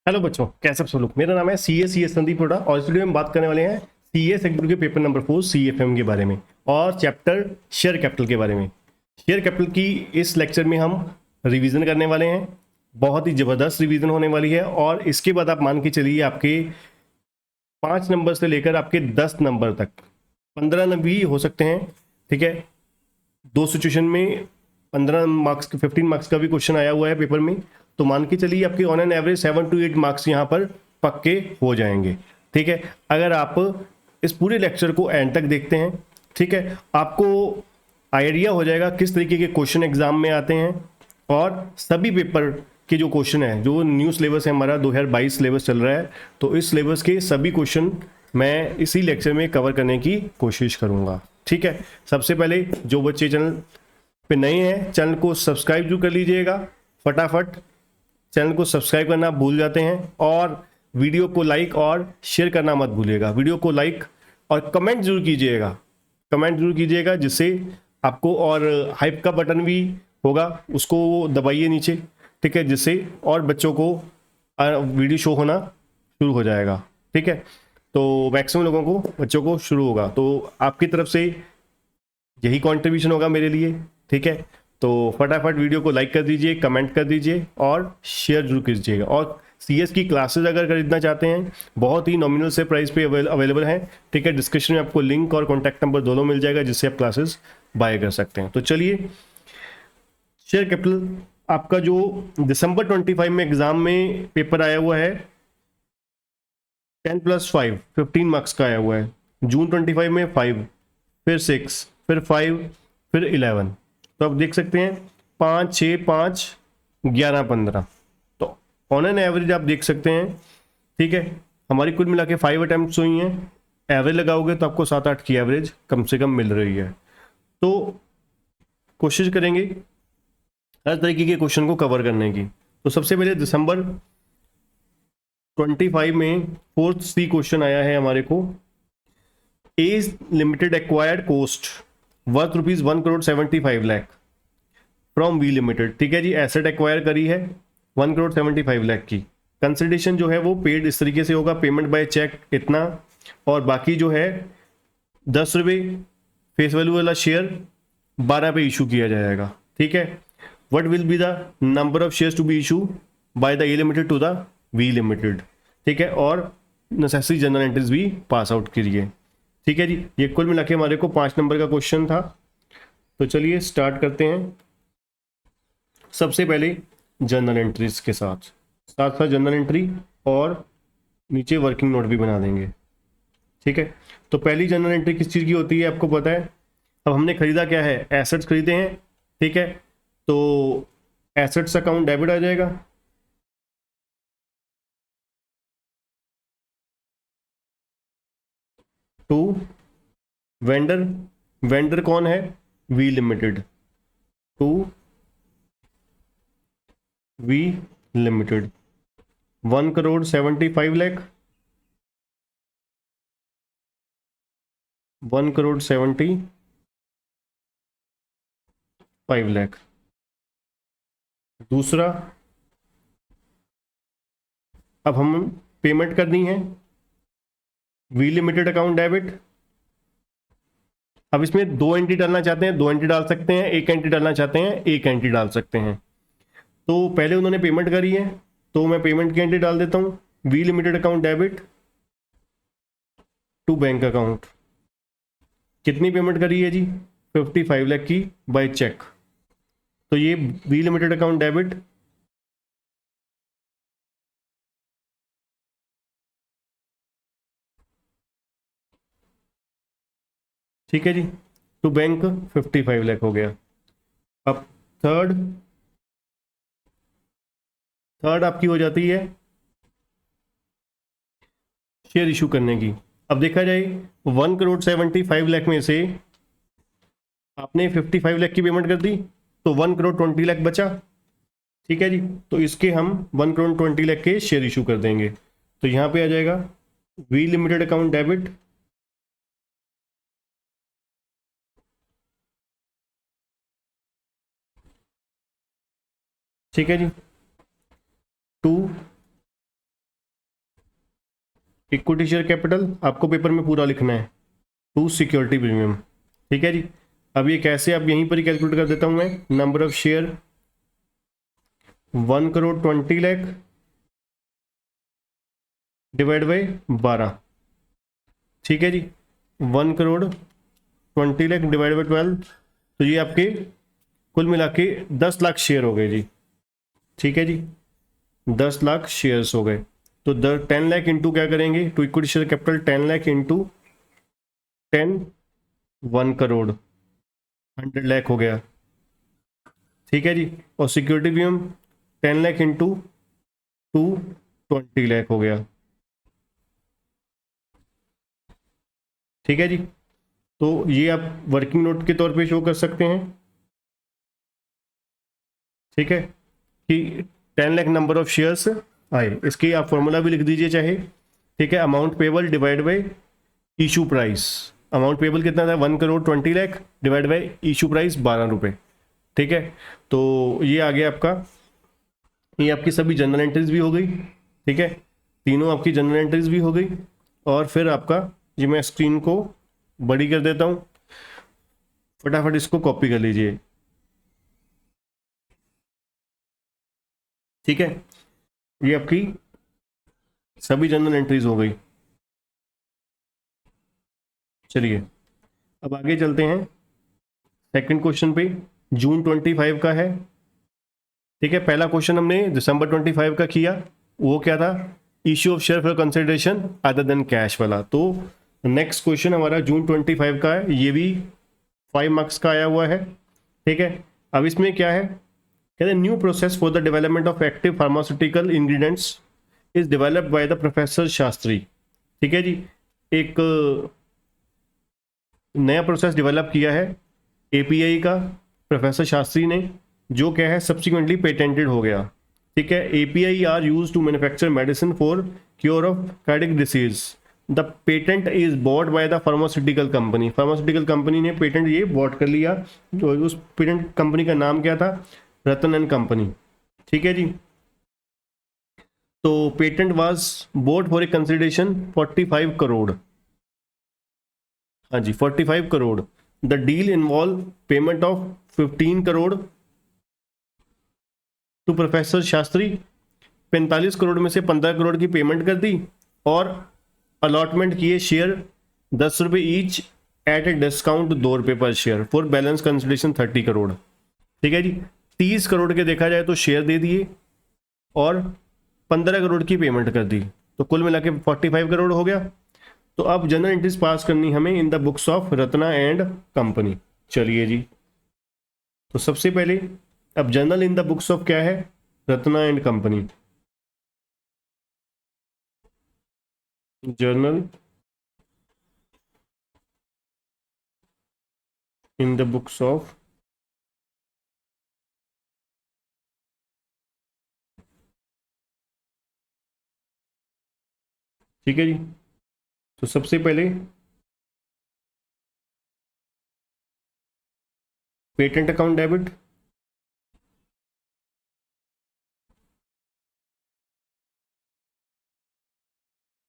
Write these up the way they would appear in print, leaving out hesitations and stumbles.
Hello बच्चों, कैसे सब लोग। मेरा नाम है सी एस संदीप हुडा और इस वीडियो में बात करने वाले हैं सीए सेक्टर के पेपर नंबर 4 CFM के बारे में और चैप्टर शेयर कैपिटल के बारे में। शेयर कैपिटल की इस लेक्चर में हम रिवीजन करने वाले हैं। बहुत ही ज़बरदस्त रिवीजन होने वाली है और इसके बाद आप मान के चलिए आपके 5 नंबर से लेकर आपके 10 नंबर तक 15 भी हो सकते हैं। ठीक है, दो सिचुएशन में 15 मार्क्स 15 मार्क्स का भी क्वेश्चन आया हुआ है पेपर में, तो मान के चलिए आपके on an average 7 to 8 marks यहाँ पर पक्के हो जाएंगे। ठीक है, अगर आप इस पूरे लेक्चर को एंड तक देखते हैं, ठीक है, आपको आइडिया हो जाएगा किस तरीके के क्वेश्चन एग्जाम में आते हैं और सभी पेपर के जो क्वेश्चन है, जो न्यू सिलेबस है हमारा 2022 सिलेबस चल रहा है, तो इस सिलेबस के सभी क्वेश्चन मैं इसी लेक्चर में कवर करने की कोशिश करूंगा। ठीक है, सबसे पहले जो बच्चे चैनल पे नए हैं चैनल को सब्सक्राइब जरूर कर लीजिएगा। फटाफट चैनल को सब्सक्राइब करना भूल जाते हैं और वीडियो को लाइक और शेयर करना मत भूलिएगा। वीडियो को लाइक और कमेंट जरूर कीजिएगा, कमेंट जरूर कीजिएगा जिससे आपको, और हाइप का बटन भी होगा उसको दबाइए नीचे, ठीक है, जिससे और बच्चों को वीडियो शो होना शुरू हो जाएगा। ठीक है, तो मैक्सिमम लोगों को, बच्चों को शुरू होगा, तो आपकी तरफ से यही कंट्रीब्यूशन होगा मेरे लिए। ठीक है, तो फटाफट वीडियो को लाइक कर दीजिए, कमेंट कर दीजिए और शेयर जरूर कीजिएगा। और सीएस की क्लासेस अगर खरीदना चाहते हैं, बहुत ही नॉमिनल से प्राइस पे अवेलेबल हैं। ठीक है, डिस्क्रिप्शन में आपको लिंक और कॉन्टैक्ट नंबर दोनों मिल जाएगा जिससे आप क्लासेस बाय कर सकते हैं। तो चलिए, शेयर कैपिटल आपका जो दिसंबर 25 में एग्जाम में पेपर आया हुआ है 10+5 15 मार्क्स का आया हुआ है। जून 25 में 5, फिर 6, फिर 5, फिर 11। तो आप देख सकते हैं 5 6 5 11 15। तो ऑन एन एवरेज आप देख सकते हैं, ठीक है, हमारी कुल मिला के 5 अटैम्प्ट हुई हैं। एवरेज लगाओगे तो आपको 7-8 की एवरेज कम से कम मिल रही है। तो कोशिश करेंगे हर तरीके के क्वेश्चन को कवर करने की। तो सबसे पहले दिसंबर 25 में 4th C क्वेश्चन आया है हमारे को। H Limited acquired cost worth rupees 1,75,00,000 from V Limited. ठीक है जी, एसेट एक्वायर करी है 1,75,00,000 की। कंसिडरेशन जो है वो पेड इस तरीके से होगा, पेमेंट बाय चेक इतना, और बाकी जो है 10 रुपये फेस वैल्यू वाला शेयर 12 पे इशू किया जाएगा। ठीक है, what will be the number of shares to be issue by the A Limited to the V Limited. ठीक है, और नेसेसरी जनरल एंट्रीज भी पास आउट करिए। ठीक है जी, ये कुल मिला के हमारे को 5 नंबर का क्वेश्चन था। तो चलिए स्टार्ट करते हैं। सबसे पहले जनरल एंट्रीज के साथ साथ जनरल एंट्री और नीचे वर्किंग नोट भी बना देंगे। ठीक है, तो पहली जनरल एंट्री किस चीज़ की होती है आपको पता है। अब हमने खरीदा क्या है, एसेट्स खरीदे हैं। ठीक है, तो एसेट्स अकाउंट डेबिट आ जाएगा। टू वेंडर, वेंडर कौन है, V Limited, to V Limited 1,75,00,000, 1,75,00,000। दूसरा, अब हम पेमेंट करनी है वी लिमिटेड अकाउंट डेबिट। अब इसमें 2 एंट्री डालना चाहते हैं 2 एंट्री डाल सकते हैं, 1 एंट्री डालना चाहते हैं 1 एंट्री डाल सकते हैं। तो पहले उन्होंने पेमेंट करी है तो मैं पेमेंट की एंट्री डाल देता हूँ, V Limited account debit to bank account. कितनी पेमेंट करी है जी, 55 लाख की बाय चेक। तो ये वी लिमिटेड अकाउंट डेबिट ठीक है जी, टू बैंक 55 लाख हो गया। अब थर्ड, थर्ड आपकी हो जाती है शेयर इशू करने की। अब देखा जाए 1,75,00,000 में से आपने 55 लाख की पेमेंट कर दी तो 1,20,00,000 बचा। ठीक है जी, तो इसके हम 1,20,00,000 के शेयर इशू कर देंगे। तो यहाँ पे आ जाएगा वी लिमिटेड अकाउंट डेबिट ठीक है जी, टू इक्विटी शेयर कैपिटल आपको पेपर में पूरा लिखना है, टू सिक्योरिटी प्रीमियम। ठीक है जी। अब ये कैसे, आप यहीं पर ही कैलकुलेट कर देता हूं मैं। Number of share 1,20,00,000 divide by 12। ठीक है जी। 1,20,00,000 डिवाइड बाई 12, तो ये आपके कुल मिला के 10 लाख शेयर हो गए जी। ठीक है जी, 10 लाख शेयर्स हो गए। तो 10 लाख इंटू क्या करेंगे, to equity share capital 10 lakh into 10, 1 crore, 100 lakh हो गया। ठीक है जी। और security premium 10 lakh into 2, 20 lakh हो गया। ठीक है जी। तो ये आप वर्किंग नोट के तौर पे शो कर सकते हैं। ठीक है कि 10 लाख नंबर ऑफ शेयर्स आए, इसकी आप फॉर्मूला भी लिख दीजिए चाहे। ठीक है, amount payable divide by issue price. Amount payable कितना था, 1,20,00,000 डिवाइड बाई इशू प्राइस 12 रुपये। ठीक है, तो ये आ गया आपका, ये आपकी सभी जनरल एंट्रीज भी हो गई। ठीक है, तीनों आपकी जनरल एंट्रीज भी हो गई। और फिर आपका, ये मैं स्क्रीन को बड़ी कर देता हूँ, फटाफट इसको कॉपी कर लीजिए। ठीक है, ये आपकी सभी जनरल एंट्रीज हो गई। चलिए अब आगे चलते हैं सेकंड क्वेश्चन पे, जून 25 का है। ठीक है, पहला क्वेश्चन हमने दिसंबर 25 का किया, वो क्या था, issue of share for consideration other than cash वाला। तो नेक्स्ट क्वेश्चन हमारा जून 25 का है, ये भी 5 मार्क्स का आया हुआ है। ठीक है, अब इसमें क्या है, कहते हैं new process for the development of active pharmaceutical ingredients is developed by the professor Shastri. ठीक है जी, एक नया प्रोसेस डेवलप किया है एपीआई का प्रोफेसर शास्त्री ने, जो क्या है सब्सिक्वेंटली पेटेंटेड हो गया। ठीक है, API are use to manufacture medicine for cure of cardiac disease. The patent is bought by the pharmaceutical company. Pharmaceutical company ने पेटेंट ये बॉट कर लिया। तो उस पेटेंट कंपनी का नाम क्या था, रतन एंड कंपनी। ठीक है जी। तो patent was bought for a consideration 45 crore. हाँ जी, 45 crore. The deal involve payment of 15 crore to professor Shastri. 45 crore में से 15 करोड़ की पेमेंट कर दी और अलॉटमेंट किए शेयर 10 रुपये ईच एट ए डिस्काउंट 2 रुपये पर share for balance consideration 30 crore. ठीक है जी, 30 करोड़ के देखा जाए तो शेयर दे दिए और 15 करोड़ की पेमेंट कर दी, तो कुल मिला के 45 करोड़ हो गया। तो अब जनरल एंट्रीज पास करनी हमें in the books of Ratna and company. चलिए जी, तो सबसे पहले अब general in the books of क्या है, Ratna and company. Journal in the books of ठीक है जी। तो सबसे पहले patent account debit,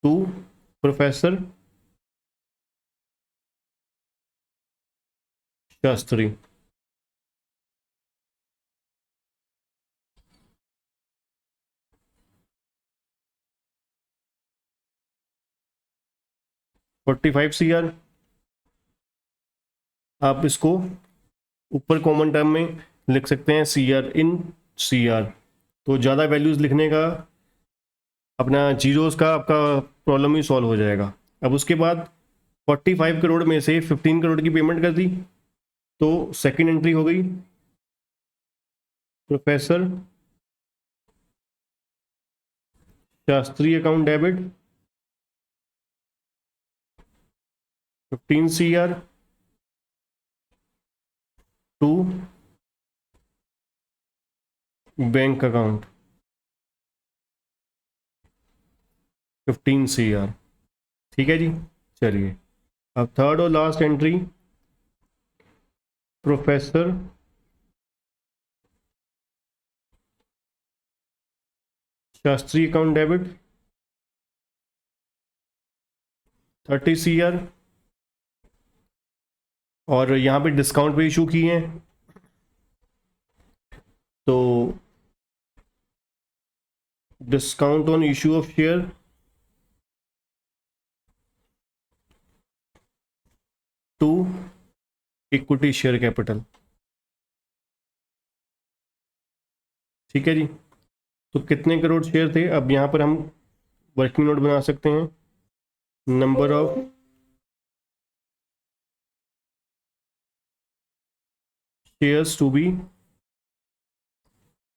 to professor Shastri. ₹45 CR। आप इसको ऊपर कॉमन टर्म में लिख सकते हैं CR इन CR। तो ज़्यादा वैल्यूज़ लिखने का अपना जीरोस का आपका प्रॉब्लम ही सॉल्व हो जाएगा। अब उसके बाद 45 करोड़ में से 15 करोड़ की पेमेंट कर दी, तो सेकंड एंट्री हो गई professor Shastri account debit 15 CR to bank account 15 CR। ठीक है जी। चलिए अब थर्ड और last entry, professor Shastri account debit 30 CR, और यहाँ पे डिस्काउंट पे इशू किए हैं, तो discount on issue of share to equity share capital. ठीक है जी। तो कितने करोड़ शेयर थे, अब यहाँ पर हम वर्किंग नोट बना सकते हैं। Number of shares to be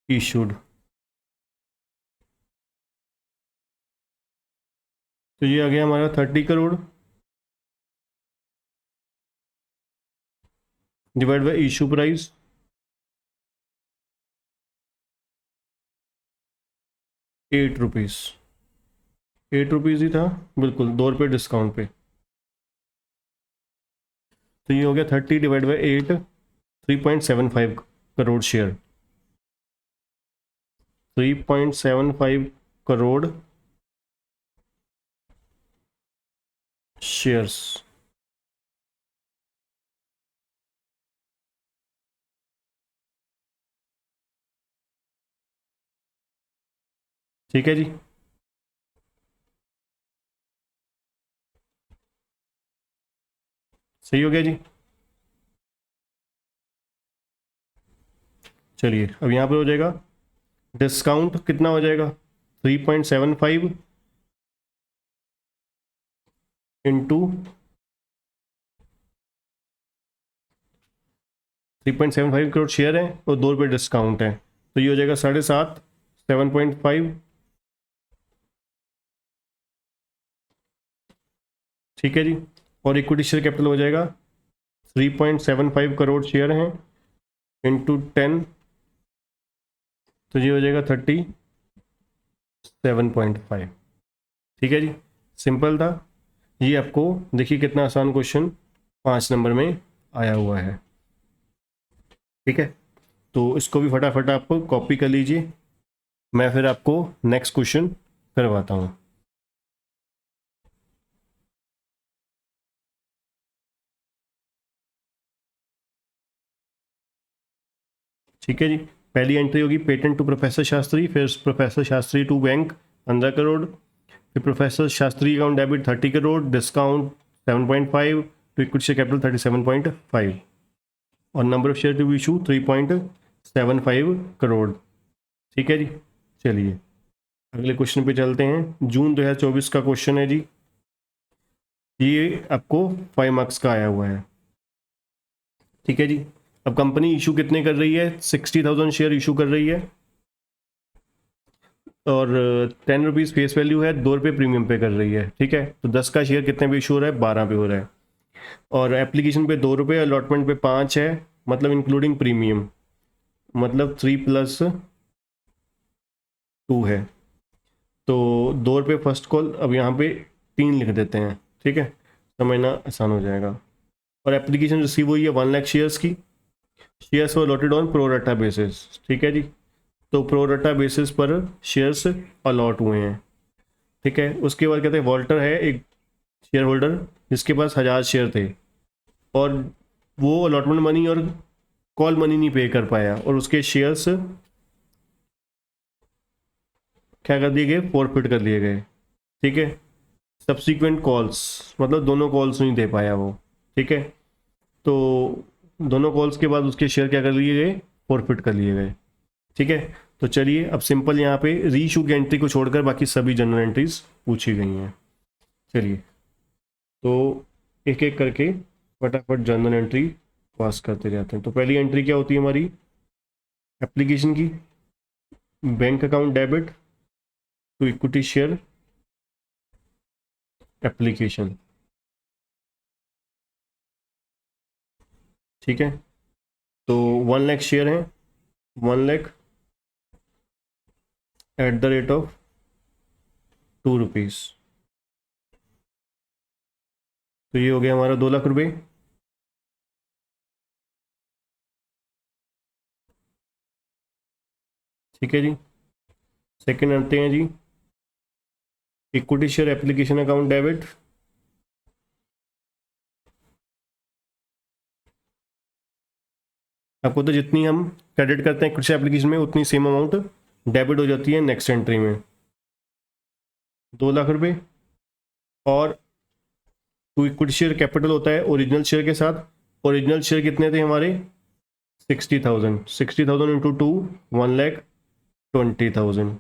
issued, तो ये आ गया हमारा 30 crore divide by issue price, 8 rupees. 8 rupees ही था, बिल्कुल 2 रुपये डिस्काउंट पे। तो ये हो गया 30 divide by 8, 3.75 crore share. 3.75 crore shares. ठीक है जी। सही हो गया जी। चलिए अब यहाँ पर हो जाएगा डिस्काउंट कितना हो जाएगा, 3.75 इंटू 3.75 करोड़ शेयर है और 2 रुपये डिस्काउंट है, तो ये हो जाएगा 7.5, 7.5। ठीक है जी। और इक्विटी शेयर कैपिटल हो जाएगा 3.75 करोड़ शेयर हैं इंटू 10, तो ये हो जाएगा 37.5। ठीक है जी, सिंपल था ये। आपको देखिए कितना आसान क्वेश्चन 5 नंबर में आया हुआ है। ठीक है, तो इसको भी फटाफट आप कॉपी कर लीजिए, मैं फिर आपको नेक्स्ट क्वेश्चन करवाता हूँ। ठीक है जी, पहली एंट्री होगी पेटेंट टू प्रोफेसर शास्त्री, फिर professor Shastri to bank 15 crore, फिर professor Shastri account debit 30 crore, discount 7.5 to equity share capital 37.5, और number of share to issue 3.75 crore. ठीक है जी। चलिए अगले क्वेश्चन पे चलते हैं। जून 2024 का क्वेश्चन है जी, ये आपको 5 मार्क्स का आया हुआ है। ठीक है जी। अब कंपनी इशू कितने कर रही है, 60,000 शेयर इशू कर रही है, और 10 रुपीज़ फेस वैल्यू है, 2 रुपये प्रीमियम पे कर रही है। ठीक है, तो 10 का शेयर कितने पे इशू हो रहा है, 12 पे हो रहा है, और एप्लीकेशन पे 2 रुपये, अलॉटमेंट पे 5 है, मतलब इंक्लूडिंग प्रीमियम, मतलब 3+2 है, तो 2 रुपये फर्स्ट कॉल। अब यहाँ पे 3 लिख देते हैं, ठीक है, समझना आसान हो जाएगा। और एप्लीकेशन रिसीव हुई है 1 लाख शेयर्स की, shares were allotted on pro rata basis. ठीक है जी, तो प्रोराटा बेसिस पर शेयर्स अलॉट हुए हैं। ठीक है, उसके बाद कहते हैं वॉल्टर है एक शेयर होल्डर जिसके पास 1000 शेयर थे, और वो अलॉटमेंट मनी और कॉल मनी नहीं पे कर पाया, और उसके शेयर्स क्या कर दिए गए, फॉरफिट कर लिए गए। ठीक है, सब्सिक्वेंट कॉल्स, मतलब दोनों कॉल्स नहीं दे पाया वो। ठीक है, तो दोनों कॉल्स के बाद उसके शेयर क्या कर लिए गए, फॉरफिट कर लिए गए। ठीक है, तो चलिए अब सिंपल यहाँ पे री इशू की एंट्री को छोड़कर बाकी सभी जनरल एंट्रीज पूछी गई हैं। चलिए तो एक एक करके फटाफट जनरल एंट्री पास करते जाते हैं। तो पहली एंट्री क्या होती है हमारी एप्लीकेशन की, bank account debit to equity share application. ठीक है, तो 1 लाख शेयर हैं, 1 lakh at the rate of 2 rupees, तो ये हो गया हमारा 2 लाख रुपए। ठीक है जी, सेकंड आते हैं जी equity share application account debit आपको तो जितनी हम क्रेडिट करते हैं कुछ एप्लीकेशन में उतनी सेम अमाउंट डेबिट हो जाती है नेक्स्ट एंट्री में, 2 लाख रुपए। और टू इक्विटी शेयर कैपिटल होता है ओरिजिनल शेयर के साथ। ओरिजिनल शेयर कितने थे हमारे? 60,000। 60,000 इंटू 2, 1,20,000।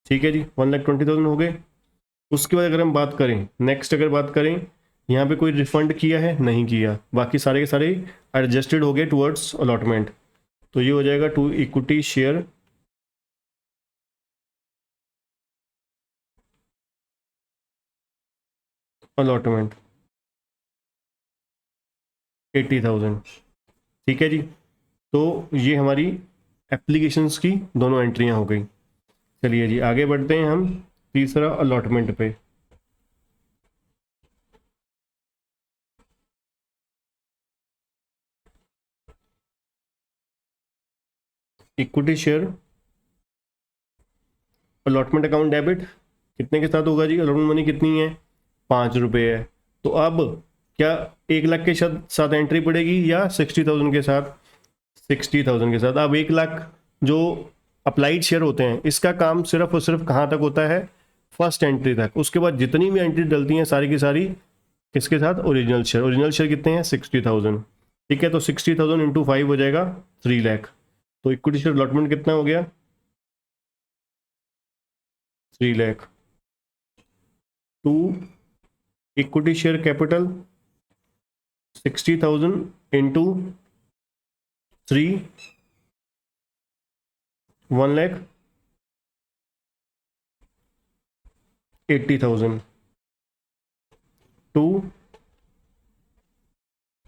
ठीक है जी, 1,20,000 हो गए। उसके बाद अगर हम बात करें नेक्स्ट, अगर बात करें यहाँ पे कोई रिफंड किया है? नहीं किया। बाकी सारे के सारे एडजस्टेड हो गए टुवर्ड्स अलॉटमेंट। तो ये हो जाएगा टू इक्विटी शेयर अलॉटमेंट 80,000। ठीक है जी, तो ये हमारी एप्लीकेशंस की दोनों एंट्रियां हो गई। चलिए जी आगे बढ़ते हैं हम तीसरा अलॉटमेंट पे। Equity share allotment account debit कितने के साथ होगा जी? अलॉटमेंट मनी कितनी है? 5 रुपये है। तो अब क्या 1 लाख के साथ एंट्री पड़ेगी या 60,000 के साथ? 60,000 के साथ। अब 1 लाख जो अप्लाइड शेयर होते हैं इसका काम सिर्फ और सिर्फ कहाँ तक होता है? फर्स्ट एंट्री तक। उसके बाद जितनी भी एंट्री डलती हैं सारी की सारी किसके साथ? Original share. ओरिजिनल शेयर कितने हैं? 60,000। ठीक है, तो 60,000 इंटू 5 हो जाएगा 3 लाख। तो इक्विटी शेयर अलॉटमेंट कितना हो गया? 3 lakh. To equity share capital 60,000 into 3, 1,80,000। To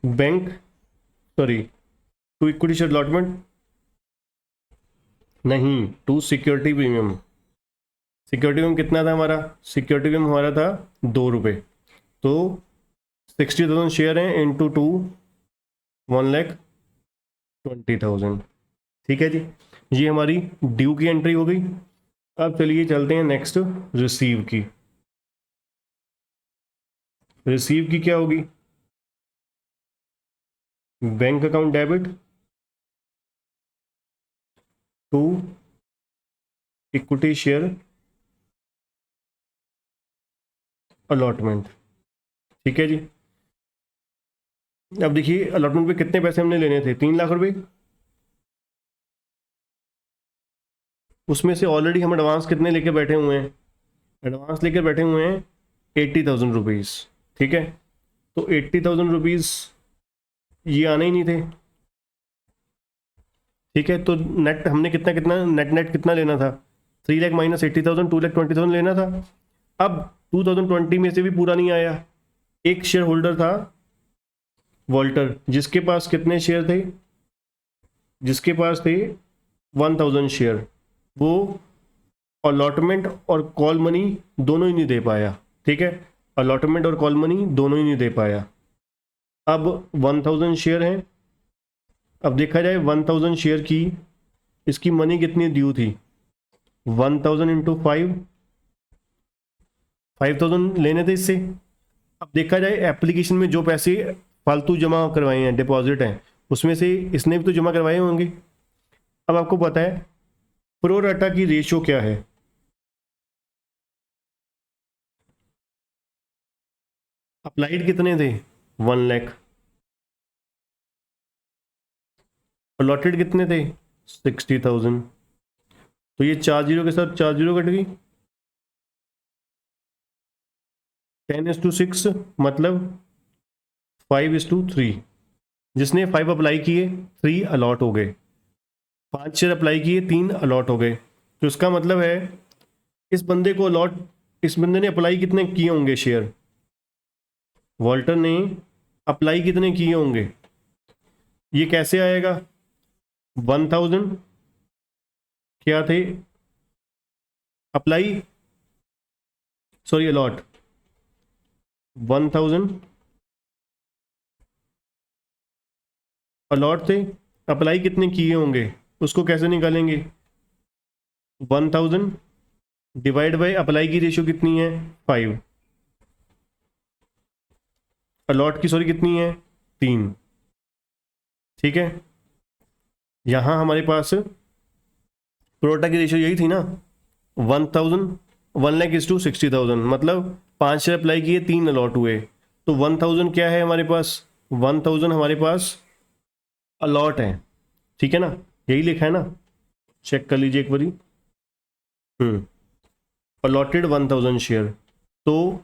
bank sorry to equity share allotment नहीं, to security premium. Security premium कितना था हमारा? सिक्योरिटी प्रीमियम हमारा था 2 रुपये। तो 60,000 शेयर हैं इंटू 2, 1,20,000। ठीक है जी, ये हमारी ड्यू की एंट्री हो गई। अब चलिए चलते हैं नेक्स्ट रिसीव की। रिसीव की क्या होगी? Bank account debit to equity share allotment. ठीक है जी, अब देखिए अलॉटमेंट पे कितने पैसे हमने लेने थे? 3 लाख रुपए। उसमें से ऑलरेडी हम एडवांस कितने लेके बैठे हुए हैं? एडवांस लेकर बैठे हुए हैं 80,000 रुपीज़। ठीक है, तो 80,000 रुपीज़ ये आने ही नहीं थे। ठीक है, तो नेट हमने कितना कितना नेट नेट कितना लेना था? 3 लाख माइनस 80,000, 2,20,000 लेना था। अब 2020 में से भी पूरा नहीं आया। एक शेयर होल्डर था वॉल्टर, जिसके पास कितने शेयर थे? जिसके पास थे 1,000 शेयर। वो अलॉटमेंट और कॉल मनी दोनों ही नहीं दे पाया। ठीक है, अलॉटमेंट और कॉल मनी दोनों ही नहीं दे पाया। अब 1,000 शेयर हैं। अब देखा जाए 1,000 शेयर की इसकी मनी कितनी ड्यू थी? 1,000 इंटू 5, 5,000 लेने थे इससे। अब देखा जाए एप्लीकेशन में जो पैसे फालतू जमा करवाए हैं, डिपॉजिट हैं, उसमें से इसने भी तो जमा करवाए होंगे। अब आपको पता है प्रो राटा की रेशियो क्या है? अप्लाइड कितने थे? 1 लाख। अलॉटेड कितने थे? 60,000। तो ये 4 जीरो के साथ 4 जीरो कट गई। 10:6 मतलब 5:3। जिसने 5 अप्लाई किए 3 अलॉट हो गए, 5 शेयर अप्लाई किए 3 अलॉट हो गए। तो इसका मतलब है इस बंदे को अलॉट, इस बंदे ने अप्लाई कितने किए होंगे शेयर? वॉल्टर ने अप्लाई कितने किए होंगे? ये कैसे आएगा? 1,000 क्या थे अप्लाई, सॉरी अलॉट, 1,000 अलॉट थे। अप्लाई कितने किए होंगे उसको कैसे निकालेंगे? 1,000 डिवाइड बाय अप्लाई की रेशियो कितनी है? 5। अलॉट की सॉरी कितनी है, 3। ठीक है, यहाँ हमारे पास प्रोटा की रेशियो यही थी ना, 1000, 1,00,000 मतलब 5 शेयर अप्लाई किए, 3 अलॉट हुए, तो 1000 क्या है हमारे पास, 1000 हमारे पास अलॉट है। ठीक है ना, यही लिखा है ना, चेक कर लीजिए एक बारी। अलॉटेड 1000 शेयर, तो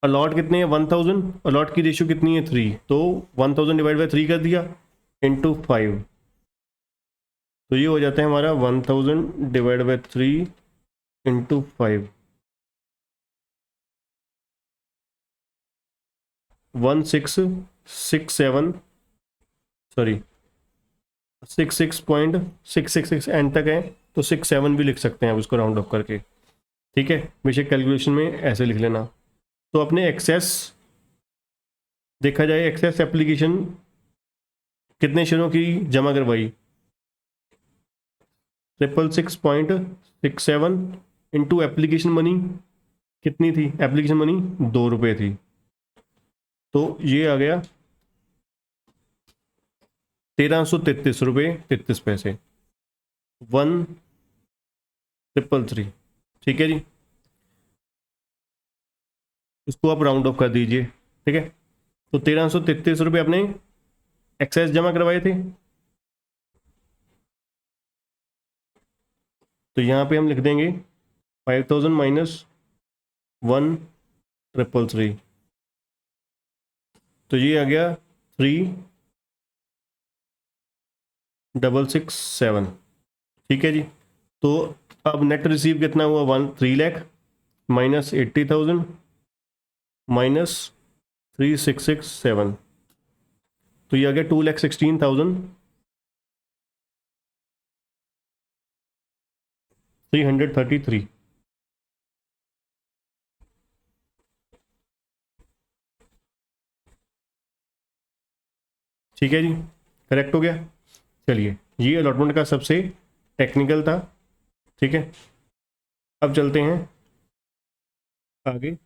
अलॉट कितने हैं 1000, अलॉट की रेशियो कितनी है 3, तो 1000 डिवाइड बाई 3 कर दिया इंटू 5, तो ये हो जाता है हमारा 1000 divide by 3 into 5, 1667 sorry 66.666 and तक है, तो 67 भी लिख सकते हैं आप उसको राउंड ऑफ करके। ठीक है, बेशक कैलकुलेशन में ऐसे लिख लेना। तो अपने एक्सेस देखा जाए, एक्सेस एप्लीकेशन कितने शेयरों की जमा करवाई, 666.67 इंटू एप्लीकेशन मनी कितनी थी, एप्लीकेशन मनी 2 रुपये थी, तो ये आ गया 1333 रुपये 33 पैसे, 1333। ठीक है जी, इसको आप राउंड ऑफ कर दीजिए। ठीक है, तो 1333 रुपये अपने एक्सेस जमा करवाए थे, तो यहाँ पे हम लिख देंगे 5000 माइनस 1333, तो ये आ गया 3667। ठीक है जी, तो अब नेट रिसीव कितना हुआ, 3 लाख माइनस 80,000 माइनस 3667, तो ये आ गया 2,16,333। ठीक है जी, करेक्ट हो गया। चलिए, ये अलॉटमेंट का सबसे टेक्निकल था। ठीक है, अब चलते हैं आगे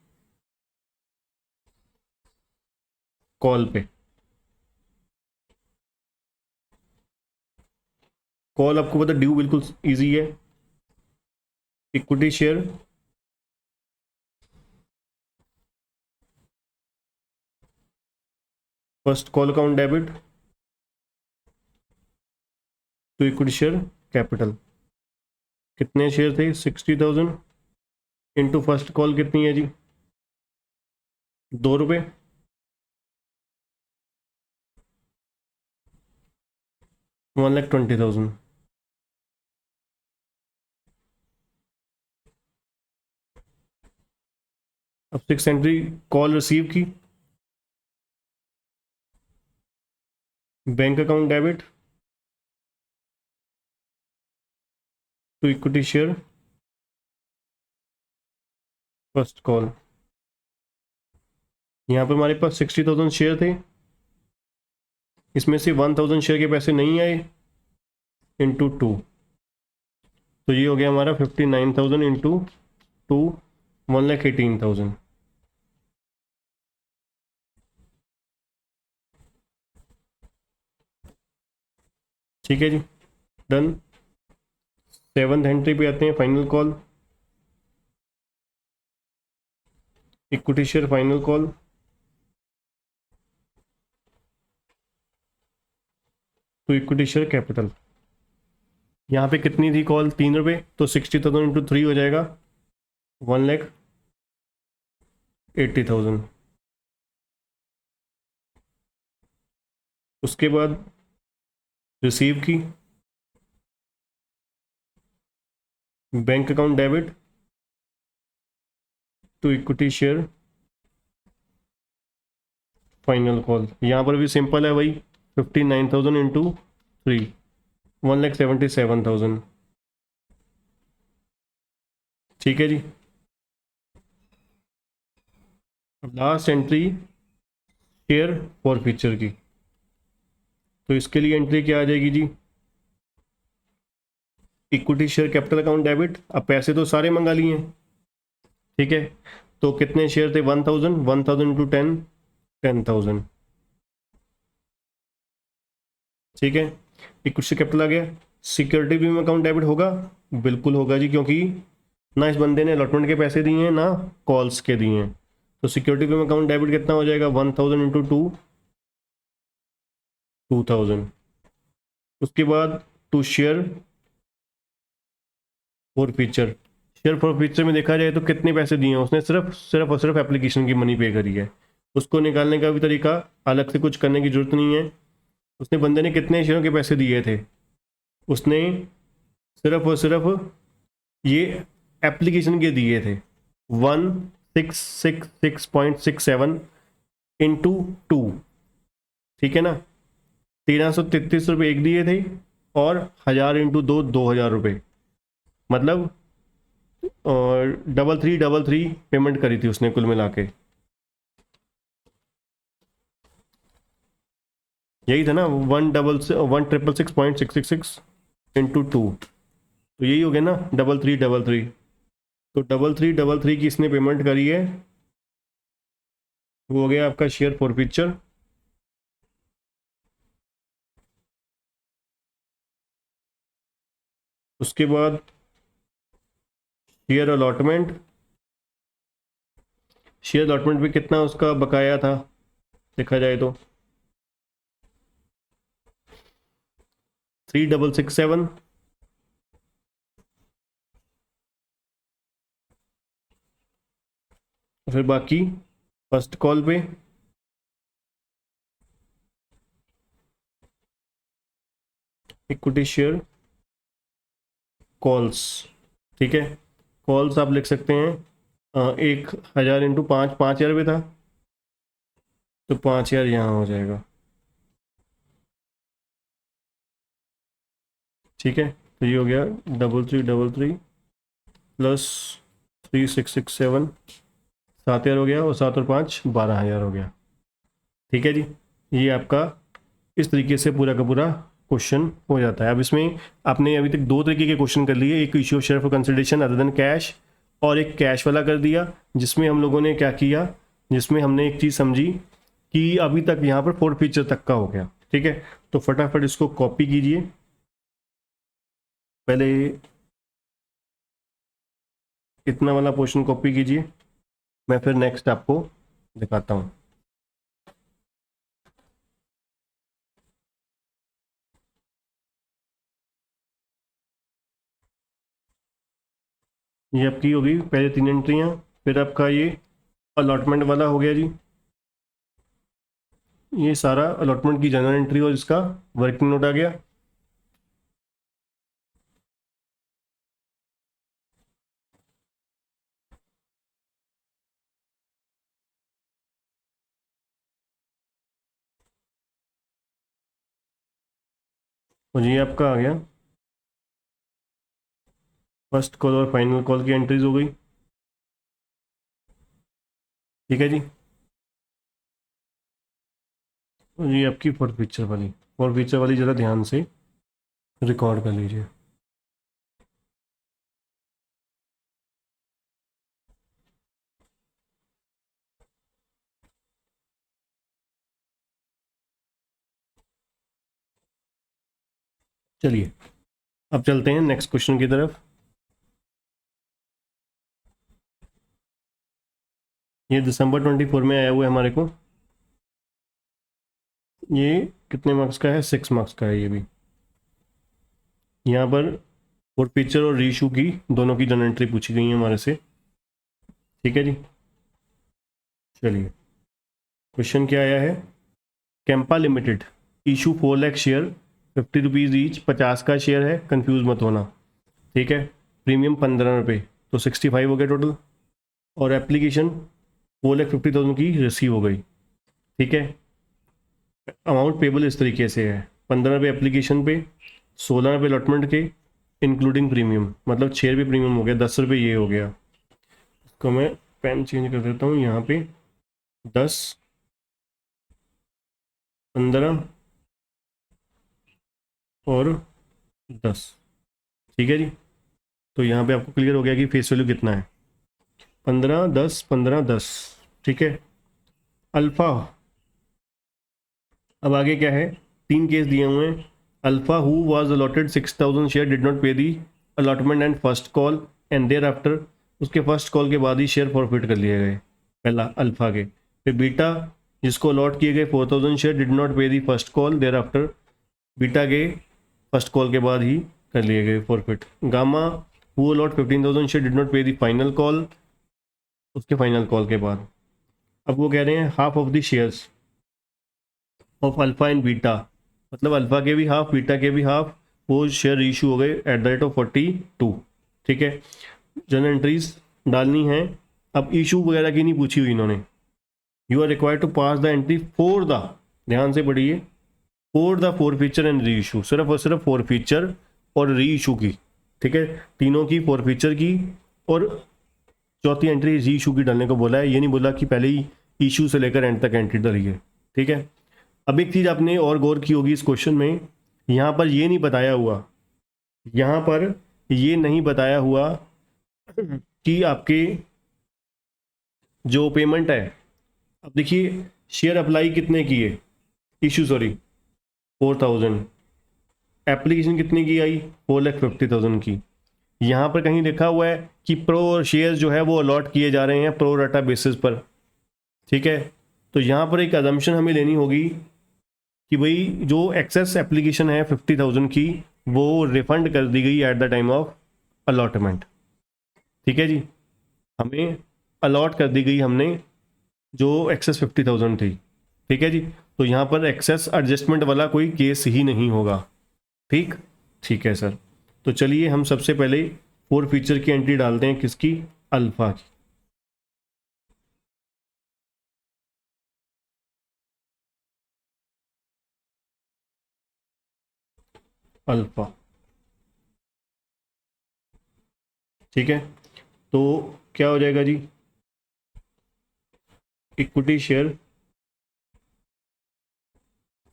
कॉल पे। कॉल आपको पता ड्यू बिल्कुल इजी है, equity share first call account debit to equity share capital, कितने शेयर थे 60,000 इंटू फर्स्ट कॉल कितनी है जी 2 रुपये, 1,20,000। अब 6 एंट्री कॉल रिसीव की, bank account debit to equity share first call, यहाँ पर हमारे पास 60,000 शेयर थे, इसमें से 1,000 शेयर के पैसे नहीं आए इंटू 2, तो ये हो गया हमारा 59,000 इंटू 2, 1,18,000। ठीक है जी, डन। 7th एंट्री पे आते हैं, final call, equity share final call to equity share capital, यहाँ पे कितनी थी कॉल 3 रुपये, तो 60,000 इंटू 3 हो जाएगा 1,80,000। उसके बाद रिसीव की, bank account debit to equity share final call, यहाँ पर भी सिंपल है वही 59,000 इंटू 3, 1,77,000। ठीक है जी, last entry share forfeiture की, तो इसके लिए एंट्री क्या आ जाएगी जी, equity share capital account debit, अब पैसे तो सारे मंगा लिए हैं। ठीक है, तो कितने शेयर थे 1,000, 1,000 इंटू 10 10,000। ठीक है, इक्विटी कैपिटल आ गया। सिक्योरिटी प्रीमियम अकाउंट डेबिट होगा, बिल्कुल होगा जी, क्योंकि ना इस बंदे ने अलॉटमेंट के पैसे दिए हैं ना कॉल्स के दिए हैं। तो सिक्योरिटी प्रीमियम अकाउंट डेबिट कितना हो जाएगा, 1,000 इंटू 2, 2,000। उसके बाद to share forfeiture, share forfeiture में देखा जाए तो कितने पैसे दिए हैं उसने, सिर्फ सिर्फ और सिर्फ एप्लीकेशन की मनी पे करी है। उसको निकालने का भी तरीका अलग से कुछ करने की जरूरत नहीं है। उसने बंदे ने कितने शेयरों के पैसे दिए थे, उसने सिर्फ और सिर्फ ये एप्लीकेशन के दिए थे 1666.67 इंटू 2। ठीक है ना, 1,333 रुपये एक दिए थे और 1,000 इंटू 2, 2,000 रुपये, मतलब और 333 पेमेंट करी थी उसने कुल मिला के। यही था ना, 1,666.666 इंटू 2, तो यही हो गया ना 333। तो 333 की इसने पेमेंट करी है, वो हो गया आपका शेयर फॉर फीचर। उसके बाद शेयर अलॉटमेंट, शेयर अलॉटमेंट भी कितना उसका बकाया था देखा जाए तो 3,667। फिर बाकी फर्स्ट कॉल पे इक्विटी शेयर कॉल्स। ठीक है, कॉल्स आप लिख सकते हैं 1,000 इंटू 5, 5,000 रुपये था, तो 5,000 यहाँ हो जाएगा। ठीक है, तो ये हो गया 333 प्लस 3,667, 7,000 हो गया, और 7 और 5 12,000 हो गया। ठीक है जी, ये आपका इस तरीके से पूरा का पूरा क्वेश्चन हो जाता है। अब इसमें आपने अभी तक दो तरीके के क्वेश्चन कर लिए, एक issue of share for consideration other than cash, और एक कैश वाला कर दिया, जिसमें हम लोगों ने क्या किया, जिसमें हमने एक चीज़ समझी कि अभी तक यहाँ पर 4 फीचर तक का हो गया। ठीक है, तो फटाफट इसको कॉपी कीजिए, पहले इतना वाला पोर्शन कॉपी कीजिए, मैं फिर नेक्स्ट आपको दिखाता हूँ। ये आपकी होगी पहले 3 एंट्रियाँ, फिर आपका ये अलॉटमेंट वाला हो गया जी, ये सारा अलॉटमेंट की जनरल एंट्री और इसका वर्किंग नोट आ गया। और ये आपका आ गया फर्स्ट कॉल और फाइनल कॉल की एंट्रीज हो गई। ठीक है जी, और ये आपकी फोर फीचर वाली ज़रा ध्यान से रिकॉर्ड कर लीजिए। चलिए अब चलते हैं नेक्स्ट क्वेश्चन की तरफ। ये दिसंबर 24 में आया हुआ है हमारे को, ये कितने मार्क्स का है, 6 मार्क्स का है ये भी। यहाँ पर फोर फीचर और रीशू की दोनों की जनरल एंट्री पूछी गई है हमारे से। ठीक है जी, चलिए क्वेश्चन क्या आया है, Campa limited issue 4 lakh share 50 rupees each, 50 का शेयर है, कंफ्यूज मत होना। ठीक है, प्रीमियम 15 रुपये, तो 65 हो गया टोटल, और एप्लीकेशन 4,50,000 की रिसीव हो गई। ठीक है, अमाउंट पेबल इस तरीके से है, 15 रुपये एप्लीकेशन पे, 16 रुपये अलॉटमेंट के इंक्लूडिंग प्रीमियम, मतलब 6 रुपये प्रीमियम हो गया, 10 रुपये ये हो गया। इसको मैं पेन चेंज कर देता हूँ, यहाँ पे 10, 15 और 10। ठीक है जी, तो यहाँ पे आपको क्लियर हो गया कि फेस वैल्यू कितना है, 15, 10, 15, 10। ठीक है, अल्फ़ा अब आगे क्या है, 3 केस दिए हुए हैं। Alpha who was allotted 6000 share did not pay the allotment and first call and thereafter, उसके फर्स्ट कॉल के बाद ही शेयर फॉरफिट कर लिए गए, पहला अल्फा के। फिर बीटा जिसको अलॉट किए गए 4000 share did not pay the first call thereafter, Beta के फर्स्ट कॉल के बाद ही कर लिए गए forfeit. Gamma who allot 15000 share did not pay the final call, उसके फाइनल कॉल के बाद। अब वो कह रहे हैं half of the shares of Alpha and Beta, मतलब अल्फा के भी हाफ बीटा के भी हाफ, वो शेयर इशू हो गए एट द रेट ऑफ 42। ठीक है, जनरल एंट्रीज डालनी है। अब इशू वगैरह की नहीं पूछी हुई इन्होंने। You are required to pass the entry for the, ध्यान से पढ़िए, for the forfeiture and reissue, सिर्फ और सिर्फ फोर फीचर और री इशू की। ठीक है, तीनों की, फोर फीचर की और चौथी एंट्री री इशू की डालने को बोला है। ये नहीं बोला कि पहले ही इशू से लेकर एंड तक एंट्री डालिए। ठीक है, अब एक चीज़ आपने और गौर की होगी इस क्वेश्चन में, यहाँ पर ये नहीं बताया हुआ, यहाँ पर ये नहीं बताया हुआ कि आपके जो पेमेंट है, अब देखिए शेयर अप्लाई कितने की है, इशू सॉरी 4000, एप्लीकेशन कितने की आई 4,50,000 की। यहाँ पर कहीं लिखा हुआ है कि प्रो शेयर जो है वो अलॉट किए जा रहे हैं प्रो डाटा बेसिस पर। ठीक है, तो यहाँ पर एक अजम्पशन हमें लेनी होगी कि भाई जो एक्सेस एप्लीकेशन है 50,000 की वो रिफंड कर दी गई at the time of allotment. ठीक है जी, हमें अलॉट कर दी गई हमने जो एक्सेस 50,000 थी। ठीक है जी, तो यहाँ पर एक्सेस एडजस्टमेंट वाला कोई केस ही नहीं होगा। ठीक, ठीक है सर। तो चलिए हम सबसे पहले फोर फीचर की एंट्री डालते हैं, किसकी, अल्फा की। अल्फा, ठीक है, तो क्या हो जाएगा जी, equity share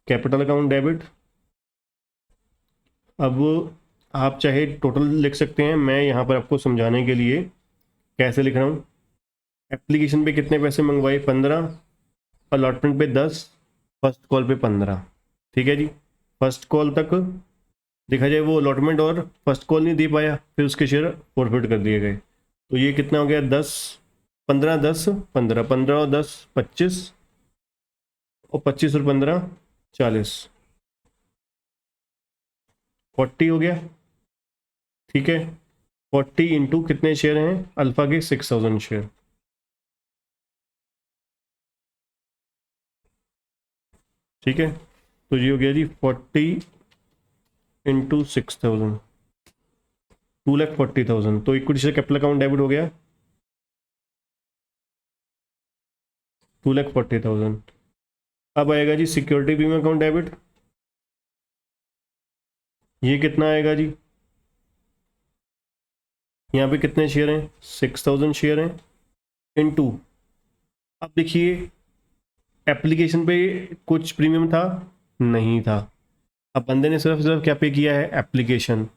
capital account debit. अब आप चाहे टोटल लिख सकते हैं, मैं यहाँ पर आपको समझाने के लिए कैसे लिख रहा हूँ। एप्लीकेशन पे कितने पैसे मंगवाए 15, अलॉटमेंट पे 10, फर्स्ट कॉल पे 15। ठीक है जी, फर्स्ट कॉल तक देखा जाए वो अलॉटमेंट और फर्स्ट कॉल नहीं दे पाया, फिर उसके शेयर फॉरफिट कर दिए गए। तो ये कितना हो गया, 10 15 10 15, 15 और 10 25, और 25 और 15 40, 40 हो गया। ठीक है, 40 इंटू कितने शेयर हैं अल्फा के, 6000 शेयर। ठीक है, तो ये हो गया जी 40 इंटू 6000, 2,40,000। तो equity share capital account debit हो गया 2,40,000। अब आएगा जी सिक्योरिटी प्रीमियम अकाउंट डेबिट, ये कितना आएगा जी, यहाँ पे कितने शेयर हैं 6000 शेयर हैं, इनटू, अब देखिए एप्लीकेशन पे कुछ प्रीमियम था, नहीं था। अब बंदे ने सिर्फ सिर्फ क्या पे किया है, एप्लीकेशन।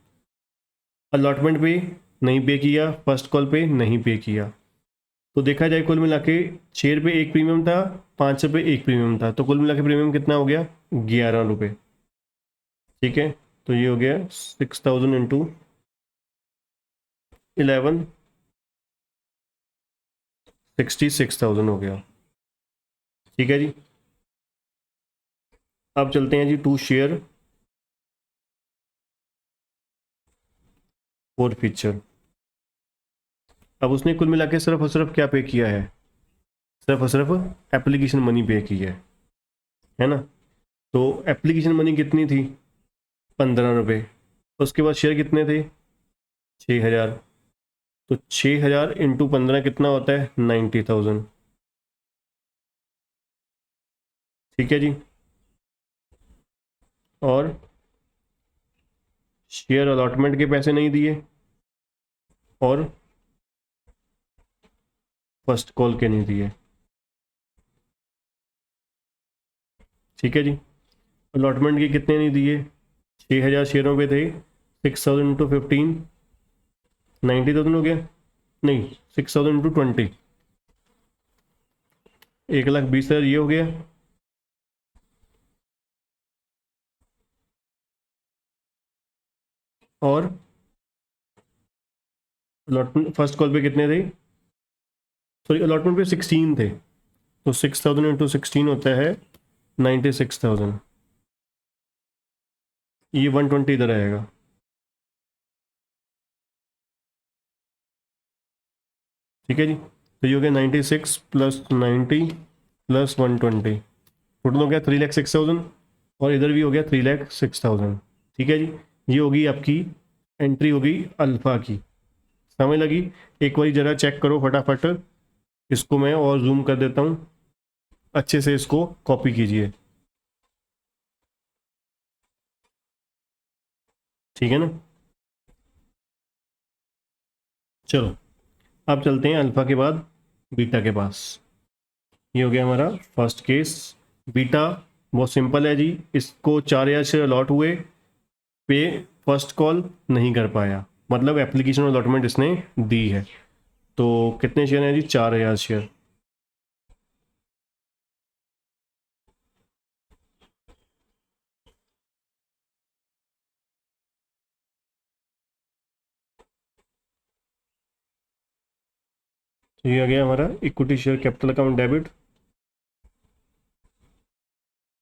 अलॉटमेंट पे नहीं पे किया, फर्स्ट कॉल पे नहीं पे किया। तो देखा जाए कुल मिला के शेयर पे एक प्रीमियम था, 5 रुपये एक प्रीमियम था, तो कुल मिला के प्रीमियम कितना हो गया, 11 रुपये। ठीक है, तो ये हो गया 6000 इंटू 11, 66,000 हो गया। ठीक है जी, अब चलते हैं जी टू शेयर फोर फीचर। अब उसने कुल मिला के सिर्फ और सिर्फ क्या पे किया है, सिर्फ और सिर्फ एप्लीकेशन मनी पे की है ना। तो एप्लीकेशन मनी कितनी थी 15 रुपये, उसके बाद शेयर कितने थे 6,000, तो 6,000 इंटू 15 कितना होता है 90,000। ठीक है जी, और शेयर अलॉटमेंट के पैसे नहीं दिए और फर्स्ट कॉल के नहीं दिए। ठीक है जी, अलॉटमेंट के कितने नहीं दिए, 6,000 शेयरों पे थे, 6,000 इंटू 15 90,000 हो गया, नहीं 6,000 इंटू 20 1,20,000 ये हो गया। और अलॉटमेंट फर्स्ट कॉल पे कितने थे, सॉरी अलॉटमेंट पे 16 थे, तो 6000 इंटू 16 होता है 96,000। ये 120 इधर आएगा। ठीक है जी, तो ये हो गया 96 प्लस 90 प्लस 120, टोटल हो गया 3,06,000, और इधर भी हो गया 3,06,000। ठीक है जी, ये होगी आपकी एंट्री होगी अल्फ़ा की। समझ लगी? एक बार ज़रा चेक करो फटाफट, इसको मैं और जूम कर देता हूँ, अच्छे से इसको कॉपी कीजिए। ठीक है ना? चलो अब चलते हैं अल्फ़ा के बाद बीटा के पास। ये हो गया हमारा फर्स्ट केस। बीटा बहुत सिंपल है जी, इसको 4,000 शेयर अलॉट हुए, पे फर्स्ट कॉल नहीं कर पाया, मतलब एप्लीकेशन अलॉटमेंट इसने दी है। तो कितने शेयर हैं जी? 4,000 शेयर। तो ये आ गया हमारा equity share capital account debit.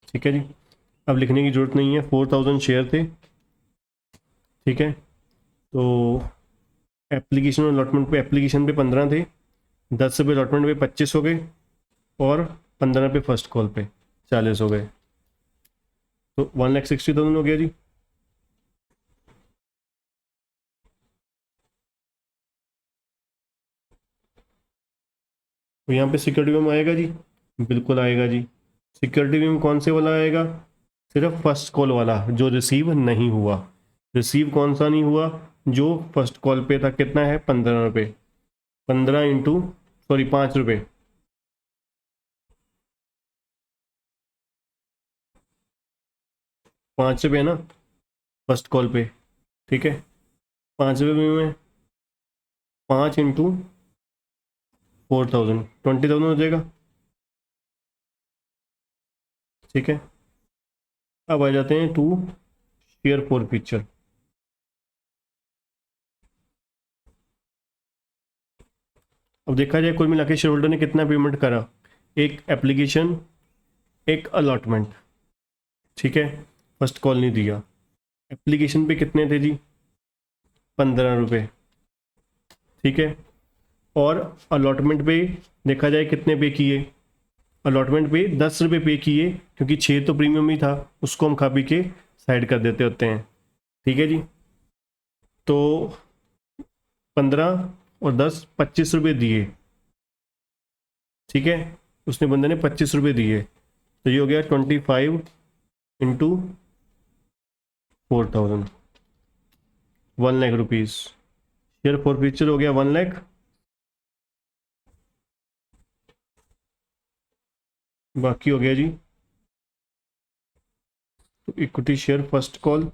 ठीक है जी, अब लिखने की जरूरत नहीं है, 4,000 शेयर थे। ठीक है, तो एप्लीकेशन अलॉटमेंट पे, एप्लीकेशन पे 15 थे, 10 पे अलॉटमेंट पे 25 हो गए, और 15 पे फर्स्ट कॉल पे 40 हो गए, तो 1,60,000 हो गया जी। तो यहाँ पे सिक्योरिटी बीमा आएगा जी, बिल्कुल आएगा जी। सिक्योरिटी बीमा कौन से वाला आएगा? सिर्फ फर्स्ट कॉल वाला जो रिसीव नहीं हुआ। रिसीव कौन सा नहीं हुआ? जो फर्स्ट कॉल पे था। कितना है? 15 रुपये। 15 इंटू, सॉरी 5 रुपये, 5 रुपये ना फर्स्ट कॉल पे। ठीक है, 5 रुपये में 5 इंटू 4,000, 20,000 हो जाएगा। ठीक है, अब आ जाते हैं टू शेयर फॉर फीचर। अब देखा जाए कुल मिला के शेयर होल्डर ने कितना पेमेंट करा, एक एप्लीकेशन, एक अलॉटमेंट। ठीक है, फर्स्ट कॉल नहीं दिया। एप्लीकेशन पे कितने थे जी? 15 रुपये। ठीक है, और अलॉटमेंट पे देखा जाए कितने पे किए? अलॉटमेंट पे 10 रुपये पे किए, क्योंकि 6 तो प्रीमियम ही था, उसको हम खा पी के साइड कर देते होते हैं। ठीक है जी, तो 15 और 10, 25 रुपये दिए। ठीक है, उसने बंदे ने 25 रुपये दिए, तो ये हो गया 25 into 4,000, 1,00,000 rupees. Share for future हो गया 1,00,000। बाकी हो गया जी तो equity share first call,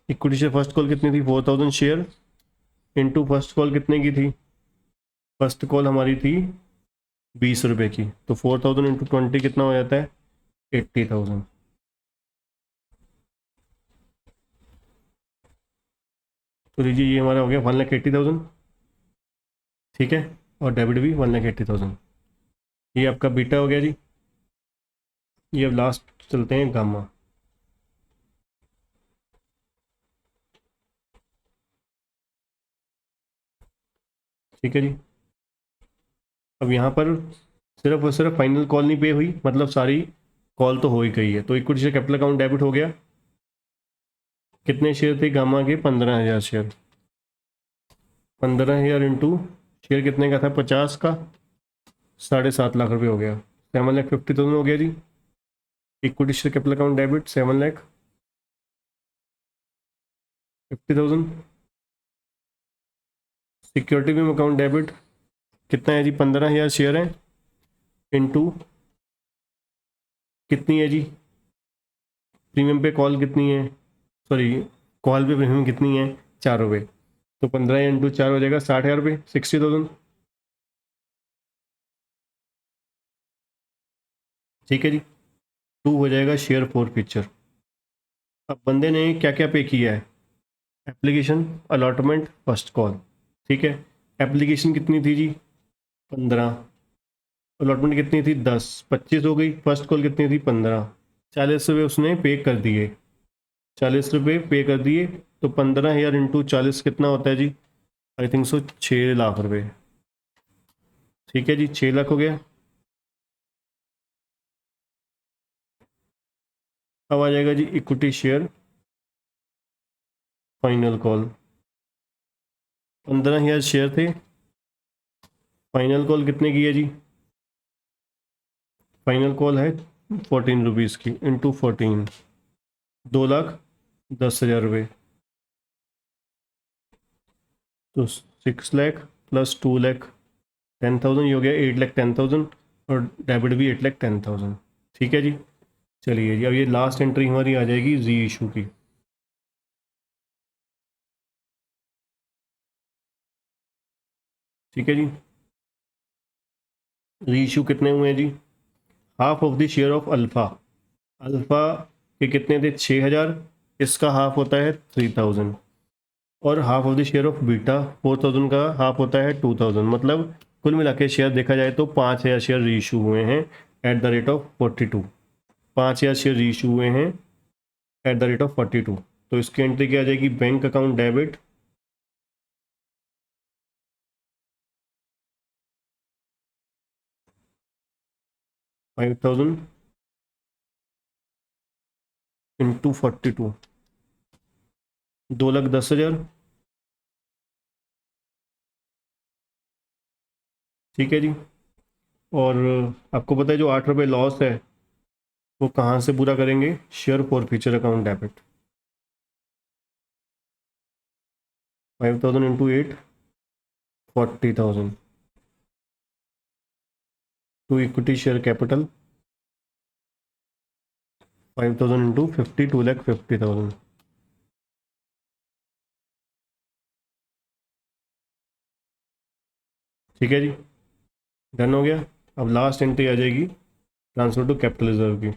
equity share first call कितनी थी? 4,000 शेयर इंटू फर्स्ट कॉल कितने की थी? फर्स्ट कॉल हमारी थी 20 रुपये की, तो 4,000 इंटू 20 कितना हो जाता है? 80,000। तो लीजिए ये हमारा हो गया 1,80,000। ठीक है, और डेबिट भी 1,80,000। ये आपका बीटा हो गया जी। ये अब लास्ट चलते हैं गामा। ठीक है जी, अब यहाँ पर सिर्फ और सिर्फ फाइनल कॉल नहीं पे हुई, मतलब सारी कॉल तो हो ही गई है। तो equity share capital account debit हो गया। कितने शेयर थे गामा के? 15,000 शेयर। 15,000 इंटू शेयर कितने का था? 50 का, 7.5 लाख रुपये हो गया, 7,50,000 हो गया जी। Equity share capital account debit 7,50,000। Security बीमा अकाउंट डेबिट कितना है जी? 15,000 शेयर है, इंटू कितनी है जी? प्रीमियम पे कॉल कितनी है? सॉरी, कॉल पे प्रीमियम कितनी है? 4 रुपये। तो 15 इंटू 4 हो जाएगा 60,000 रुपये, 60,000। ठीक है जी, टू हो जाएगा शेयर फॉर फीचर। अब बंदे ने क्या क्या पे किया है, एप्लीकेशन, अलॉटमेंट, फर्स्ट कॉल, ठीक है। एप्लीकेशन कितनी थी जी, 15, अलॉटमेंट कितनी थी 10, 25 हो गई, फर्स्ट कॉल कितनी थी 15, 40 रुपये उसने पे कर दिए, 40 रुपये पे कर दिए। तो 15,000 इंटू 40 कितना होता है जी, आई थिंक सो 6 लाख रुपये, ठीक है जी, 6 लाख हो गया। अब आ जाएगा जी equity share final call, 15,000 share थे, फाइनल कॉल कितने की है जी, फाइनल कॉल है 14 रुपीज़ की, इंटू 14, 2,10,000 रुपये। तो 6 लाख प्लस 2,10,000, ये हो गया 8,10,000, और डेबिट भी 8,10,000, ठीक है जी। चलिए जी, अब ये लास्ट एंट्री हमारी आ जाएगी री इशू की। ठीक है जी, री इशू कितने हुए हैं जी, half of the share of alpha, alpha के कितने थे 6,000, इसका हाफ होता है 3,000, और half of the share of beta 4,000 का हाफ होता है 2,000, मतलब कुल मिला के शेयर देखा जाए तो 5,000 शेयर री इशू हुए हैं eight the rate of 42, 5,000 share री इशू हुए हैं एट द रेट ऑफ 42। तो इसकी एंट्री क्या आ जाएगी, बैंक अकाउंट डेबिट, $5,000 इंटू 42, 2,10,000, ठीक है जी। और आपको पता है जो 8 रुपये लॉस है वो कहाँ से पूरा करेंगे, share forfeiture account debit, 5,000 into 8, 40,000 to equity share capital, 5,000 into 50, 2,50,000, ठीक है जी, डन हो गया। अब लास्ट एंट्री आ जाएगी ट्रांसफर टू कैपिटल रिजर्व की।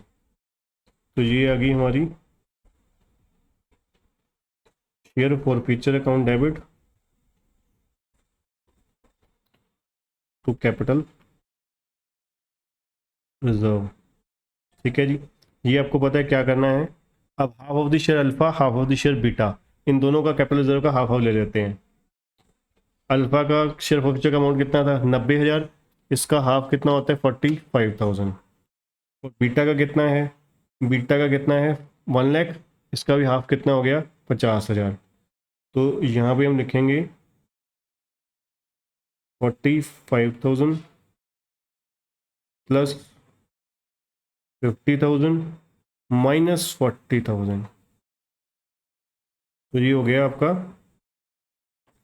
तो ये आ गई हमारी share forfeiture account debit to capital reserve, ठीक है जी। ये आपको पता है क्या करना है। अब half of the share alpha, half of the share beta, इन दोनों का कैपिटल रिजर्व का हाफ हाफ ले लेते हैं। अल्फा का शेयर फॉर फ्यूचर का अमाउंट कितना था 90,000, इसका हाफ कितना होता है 45,000, और बीटा का कितना है, बीटा का कितना है 1 लाख, इसका भी हाफ कितना हो गया 50,000। तो यहाँ पे हम लिखेंगे 45,000 प्लस 50,000 माइनस 40,000, तो ये हो गया आपका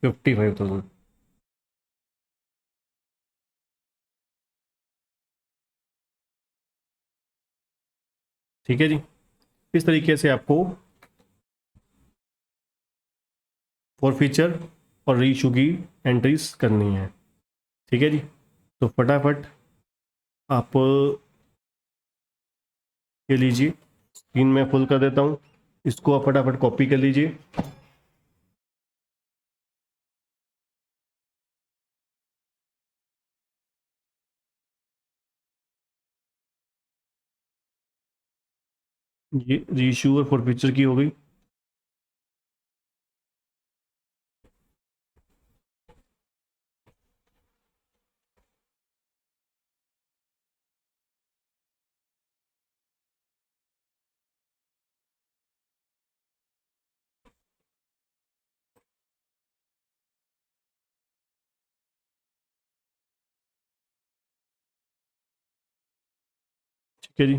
55,000। ठीक है जी, इस तरीके से आपको फॉर फीचर और री इशू की एंट्रीज करनी है। ठीक है जी, तो फटाफट आप ये लीजिए, स्क्रीन में फुल कर देता हूँ, इसको आप फटाफट कॉपी कर लीजिए। ये री इशू और फॉर फीचर की हो गई। ठीक है जी,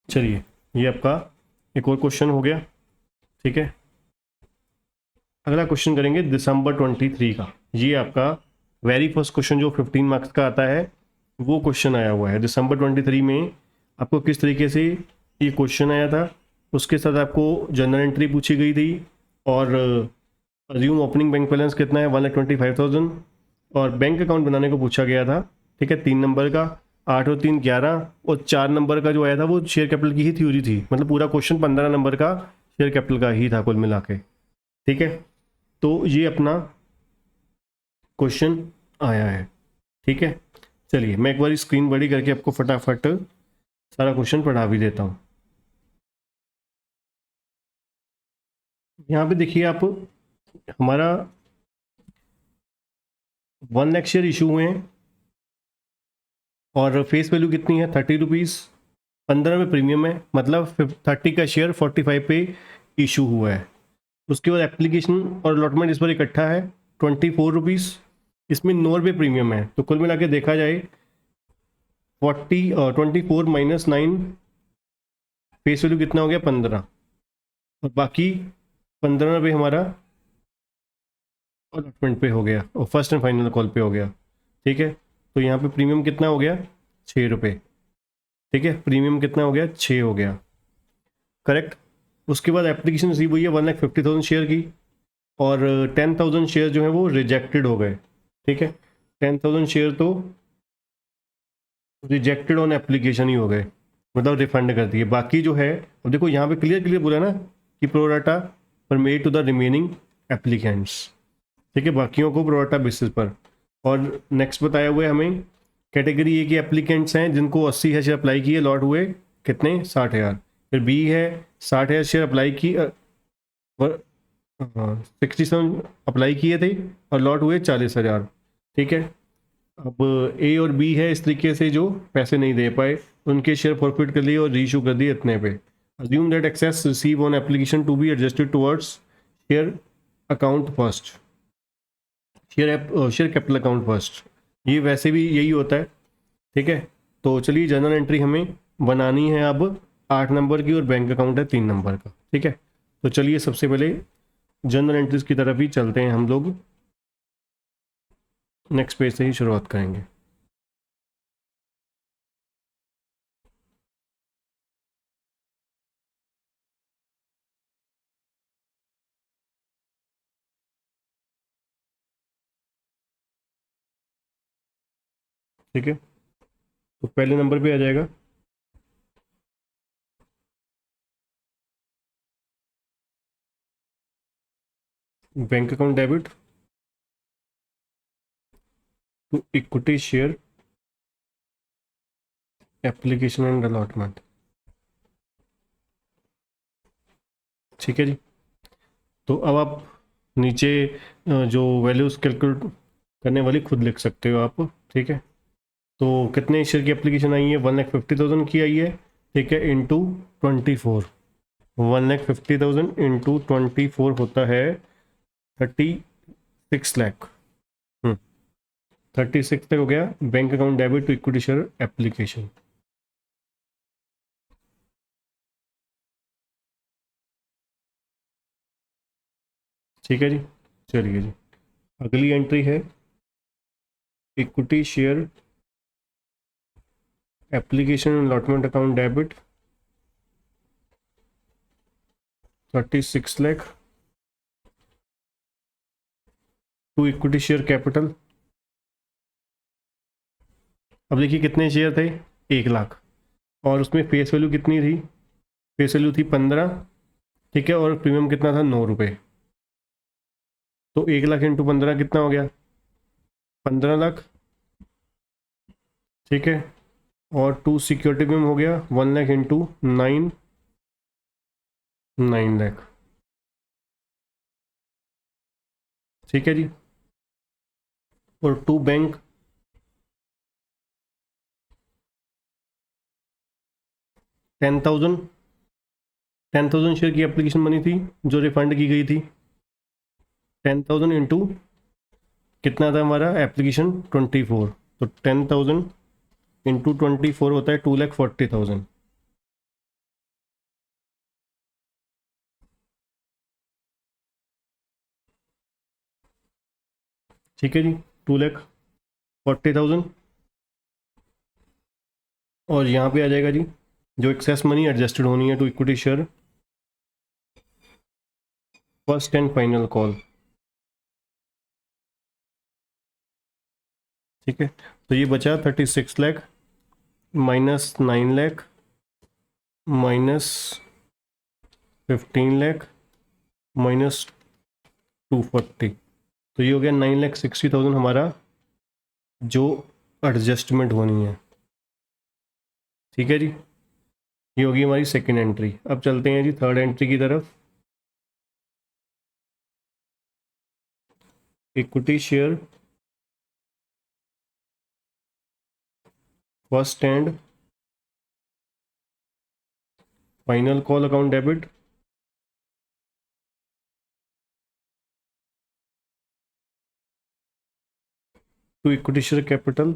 चलिए ये आपका एक और क्वेश्चन हो गया। ठीक है, अगला क्वेश्चन करेंगे दिसंबर 23 का। ये आपका वेरी फर्स्ट क्वेश्चन जो 15 मार्क्स का आता है वो क्वेश्चन आया हुआ है। दिसंबर 23 में आपको किस तरीके से ये क्वेश्चन आया था, उसके साथ आपको जनरल एंट्री पूछी गई थी और अज्यूम ओपनिंग बैंक बैलेंस कितना है 1,25,000 और बैंक अकाउंट बनाने को पूछा गया था। ठीक है, 3 नंबर का 8 और 3 11 और 4 नंबर का जो आया था वो शेयर कैपिटल की ही थ्योरी थी, मतलब पूरा क्वेश्चन 15 नंबर का शेयर कैपिटल का ही था कुल मिला के। ठीक है, तो ये अपना क्वेश्चन आया है। ठीक है, चलिए मैं एक बार स्क्रीन बड़ी करके आपको फटाफट सारा क्वेश्चन पढ़ा भी देता हूँ। यहाँ पे देखिए आप, हमारा 1 लाख शेयर इशू हुए हैं और फेस वैल्यू कितनी है 30 रुपीज़, 15 में प्रीमियम है, मतलब 30 का शेयर 45 पे इशू हुआ है। उसके बाद एप्लीकेशन और अलॉटमेंट इस बार इकट्ठा है 24 रुपीज़, इसमें 9 रुपये प्रीमियम है, तो कुल मिला के देखा जाए 24 माइनस 9 फेस वैल्यू कितना हो गया 15 और बाकी 15 रुपये हमारा अलॉटमेंट पे हो गया और फर्स्ट एंड फाइनल कॉल पे हो गया। ठीक है, तो यहाँ पे प्रीमियम कितना हो गया 6 रुपये। ठीक है, प्रीमियम कितना हो गया 6 हो गया, करेक्ट। उसके बाद एप्लीकेशन रिसीव हुई है 1,50,000 शेयर की और 10,000 शेयर जो है वो रिजेक्टेड हो गए। ठीक है, 10,000 शेयर तो रिजेक्टेड ऑन एप्लीकेशन ही हो गए, मतलब रिफंड कर दिए। बाकी जो है, अब देखो यहाँ पे क्लियर क्लियर बोला ना कि प्रोराटा पर made to the remaining applicants. ठीक है, बाकियों को प्रोराटा बेसिस पर। और नेक्स्ट बताया हुआ है हमें कैटेगरी ए के एप्लीकेंट्स हैं जिनको 80,000 शेयर अप्लाई किए, लॉट हुए कितने 60,000। फिर बी है 60,000 शेयर अप्लाई की 67 अप्लाई किए थे और लॉट हुए 40,000। ठीक है, अब ए और बी है इस तरीके से जो पैसे नहीं दे पाए, उनके शेयर फॉरफिट कर लिए और रीइशू कर दिए इतने पे। Assume that excess receive on application to be adjusted towards share account first, share capital account first. ये वैसे भी यही होता है। ठीक है, तो चलिए जनरल एंट्री हमें बनानी है अब 8 नंबर की और बैंक अकाउंट है 3 नंबर का। ठीक है, तो चलिए सबसे पहले जनरल एंट्रीज की तरफ ही चलते हैं हम लोग, नेक्स्ट पेज से ही शुरुआत करेंगे। ठीक है, तो पहले नंबर पे आ जाएगा bank account debit to equity share application and allotment. ठीक है जी, तो अब आप नीचे जो वैल्यूज कैलकुलेट करने वाली खुद लिख सकते हो आप। ठीक है, तो कितने शेयर की एप्लीकेशन आई है 1,50,000 की आई है। ठीक है, इंटू 24, 1,50,000 इंटू 24 होता है 36 लाख। 36 तक हो गया bank account debit to equity share application. ठीक है जी, चलिए जी, अगली एंट्री है equity share application allotment account debit 36 lakh to equity share capital. अब देखिए कितने शेयर थे 1 लाख और उसमें फेस वैल्यू कितनी थी, फेस वैल्यू थी 15। ठीक है, और प्रीमियम कितना था 9 रुपये, तो 1 लाख इंटू 15 कितना हो गया 15 लाख। ठीक है, और टू सिक्योरिटी प्रीमियम हो गया 1 लाख इंटू 9 लाख। ठीक है जी, और टू बैंक 10,000 10,000 शेयर की एप्लीकेशन बनी थी जो रिफंड की गई थी। 10,000 इंटू कितना था हमारा एप्लीकेशन 24, तो 10,000 इंटू 24 होता है 2,40,000। ठीक है जी, 2,40,000 और यहाँ पे आ जाएगा जी जो एक्सेस मनी एडजस्टेड होनी है to equity share first and final call. ठीक है, तो ये बचा 36 lakh minus 9 lakh minus 15 lakh minus 240, तो ये हो गया 9,60,000 हमारा जो एडजस्टमेंट होनी है। ठीक है जी, ये होगी हमारी सेकेंड एंट्री। अब चलते हैं जी थर्ड एंट्री की तरफ। Equity share first and final call account debit to equity share capital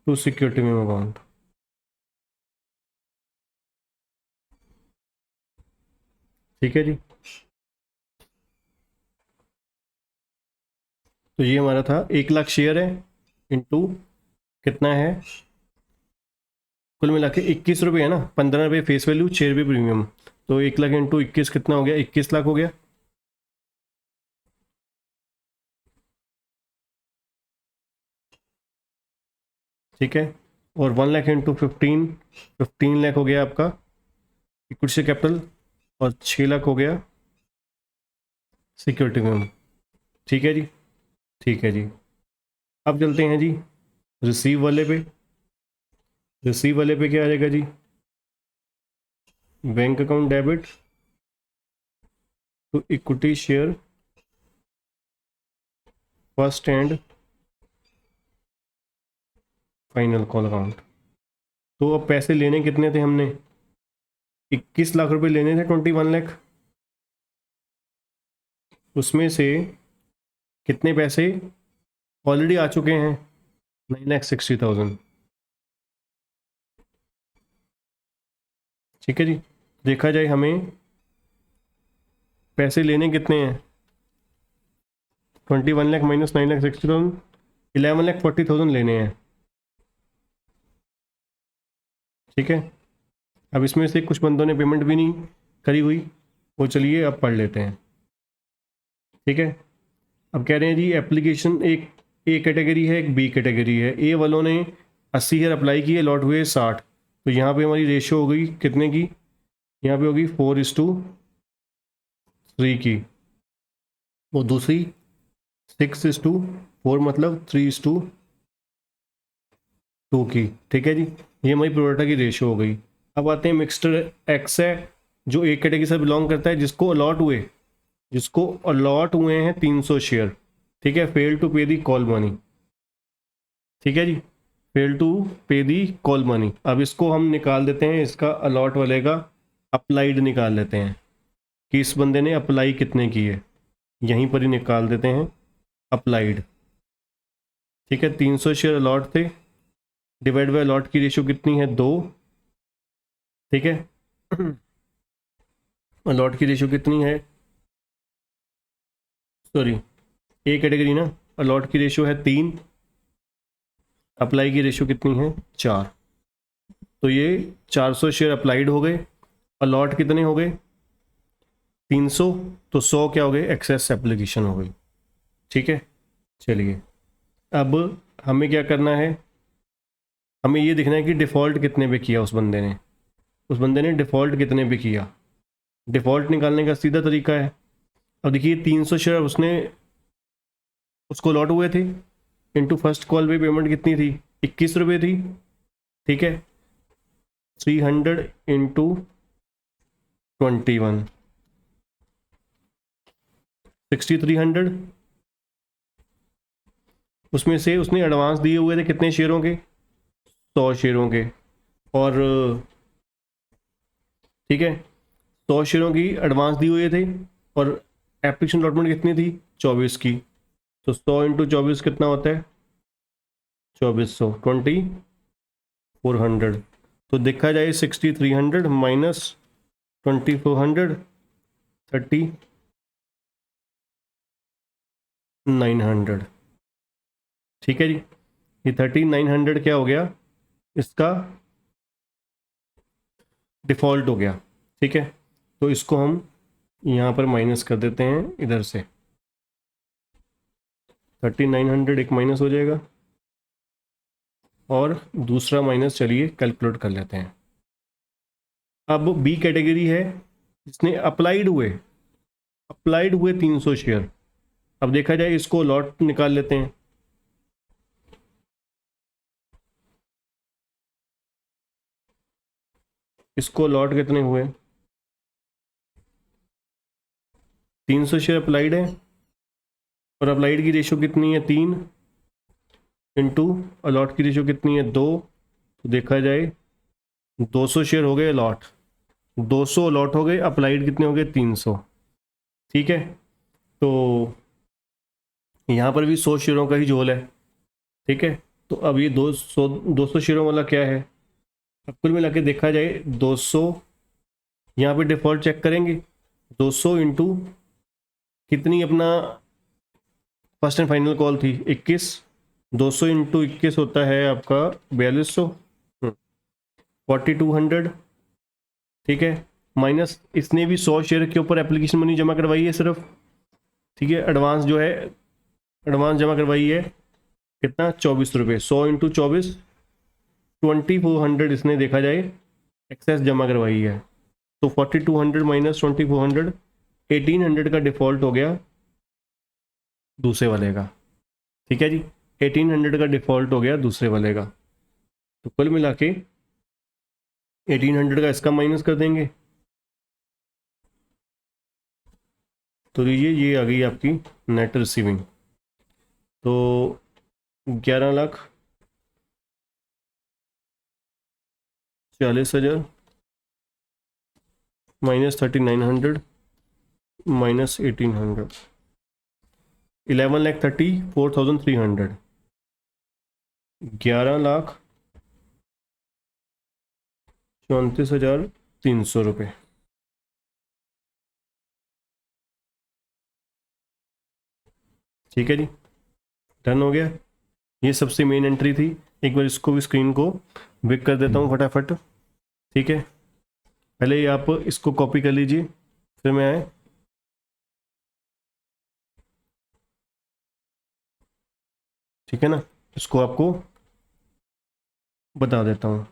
to security memo account. ठीक है जी, तो ये हमारा था 1 लाख शेयर है इंटू कितना है, कुल मिला के 21 रुपये है ना, 15 रुपये फेस वैल्यू, 6 रुपये प्रीमियम, तो 1 लाख इंटू 21 कितना हो गया, 21 लाख हो गया। ठीक है, और 1 लाख इंटू 15 लाख हो गया आपका इक्विटी शेयर कैपिटल, और 6 लाख हो गया सिक्योरिटी में। ठीक है जी, ठीक है जी। अब चलते हैं जी रिसीव वाले पे। रिसीव वाले पे क्या आ जाएगा जी, bank account debit to equity share first and final call account. तो अब पैसे लेने कितने थे हमने, 21 लाख रुपए लेने थे, 21 लाख। उसमें से कितने पैसे ऑलरेडी आ चुके हैं, 9,60,000। ठीक है जी, देखा जाए हमें पैसे लेने कितने हैं, 21 लाख माइनस 9,60,000, 11,40,000 लेने हैं। ठीक है, अब इसमें से कुछ बंदों ने पेमेंट भी नहीं करी हुई, वो चलिए अब पढ़ लेते हैं। ठीक है, अब कह रहे हैं जी एप्लीकेशन एक ए कैटेगरी है, एक बी कैटेगरी है। ए वालों ने 80 हेयर अप्लाई किए, लॉट हुए 60, तो यहाँ पे हमारी रेशियो हो गई कितने की, यहाँ पे होगी 4:3 की, वो दूसरी 6:4 मतलब 3:2 की। ठीक है जी, ये हमारी प्रोडाटा की रेशियो हो गई। अब आते हैं मिक्सटर एक्स है, जो एक कैटेगरी से बिलोंग करता है, जिसको अलॉट हुए हैं 300 शेयर। ठीक है, फेल टू पे दी कॉल मनी। ठीक है जी, फेल टू पे दी कॉल मनी। अब इसको हम निकाल देते हैं, इसका अलॉट वाले का अप्लाइड निकाल लेते हैं कि इस बंदे ने अप्लाई कितने की है, यहीं पर ही निकाल देते हैं अप्लाइड। ठीक है, 300 शेयर अलॉट थे, डिवाइड बाय अलॉट की रेशियो कितनी है, 2। ठीक है, अलॉट की रेशियो कितनी है, सॉरी ए कैटेगरी ना, अलॉट की रेशियो है 3, अप्लाई की रेशियो कितनी है, 4। तो ये 400 शेयर अप्लाइड हो गए, अलॉट कितने हो गए, 300, तो 100 क्या हो गए, एक्सेस एप्लीकेशन हो गई। ठीक है, चलिए अब हमें क्या करना है, हमें ये देखना है कि डिफ़ॉल्ट कितने पे किया उस बंदे ने डिफ़ॉल्ट कितने पे किया। डिफ़ॉल्ट निकालने का सीधा तरीका है, अब देखिए 300 शेयर उसको लॉट हुए थे, इनटू फर्स्ट कॉल पे पेमेंट कितनी थी, 21 रुपये थी। ठीक है, 300 इंटू 21 6,300। उसमें से उसने एडवांस दिए हुए थे कितने शेयरों के, 100 शेयरों के, और ठीक है 100 शेयरों की एडवांस दी हुए थे, और एप्लीकेशन अलॉटमेंट कितनी थी, 24 की। तो 100 इंटू 24 कितना होता है, 2400, 2400। तो देखा जाए 6,300 माइनस 2,400, 3,900। ठीक है जी, ये 3,900 क्या हो गया, इसका डिफ़ॉल्ट हो गया, ठीक है। तो इसको हम यहाँ पर माइनस कर देते हैं इधर से, 3900 एक माइनस हो जाएगा, और दूसरा माइनस चलिए कैलकुलेट कर लेते हैं। अब बी कैटेगरी है जिसने अप्लाइड हुए 300 शेयर। अब देखा जाए, इसको लॉट निकाल लेते हैं। इसको लॉट कितने हुए, 300 शेयर अप्लाइड है, और अप्लाइड की रेशियो कितनी है 3, इंटू अलॉट की रेशियो कितनी है 2। तो देखा जाए 200 शेयर हो गए अलॉट, 200 अलॉट हो गए, अप्लाइड कितने हो गए 300, ठीक है। तो यहाँ पर भी 100 शेयरों का ही झोल है, ठीक है। तो अब ये 200 शेयरों वाला क्या है, अब कुल मिला के देखा जाए 200, यहाँ पे डिफ़ॉल्ट चेक करेंगे, 200 इंटू कितनी अपना फर्स्ट एंड फाइनल कॉल थी 21, 200 इंटू 21 होता है आपका 4200, 4200, ठीक है। माइनस इसने भी 100 शेयर के ऊपर एप्लीकेशन मनी जमा करवाई है सिर्फ, ठीक है। एडवांस जो है, एडवांस जमा करवाई है कितना 24 रुपये, 100 इंटू 24, 2400 इसने देखा जाए एक्सेस जमा करवाई है। तो 4200 माइनस 2400, 1800 का डिफ़ॉल्ट हो गया दूसरे वाले का, ठीक है जी। 1800 का डिफ़ॉल्ट हो गया दूसरे वाले का। तो कुल मिला के 1800 का इसका माइनस कर देंगे, तो ये आ गई आपकी नेट रिसीविंग। तो 11,40,000 माइनस 3900 माइनस 1800, 11,34,300, 11,34,300 रुपये, ठीक है जी। डन हो गया। ये सबसे मेन एंट्री थी। एक बार इसको भी स्क्रीन को बिग कर देता हूँ फटाफट, ठीक है। पहले ही आप इसको कॉपी कर लीजिए, फिर मैं आए, ठीक है ना। इसको आपको बता देता हूँ।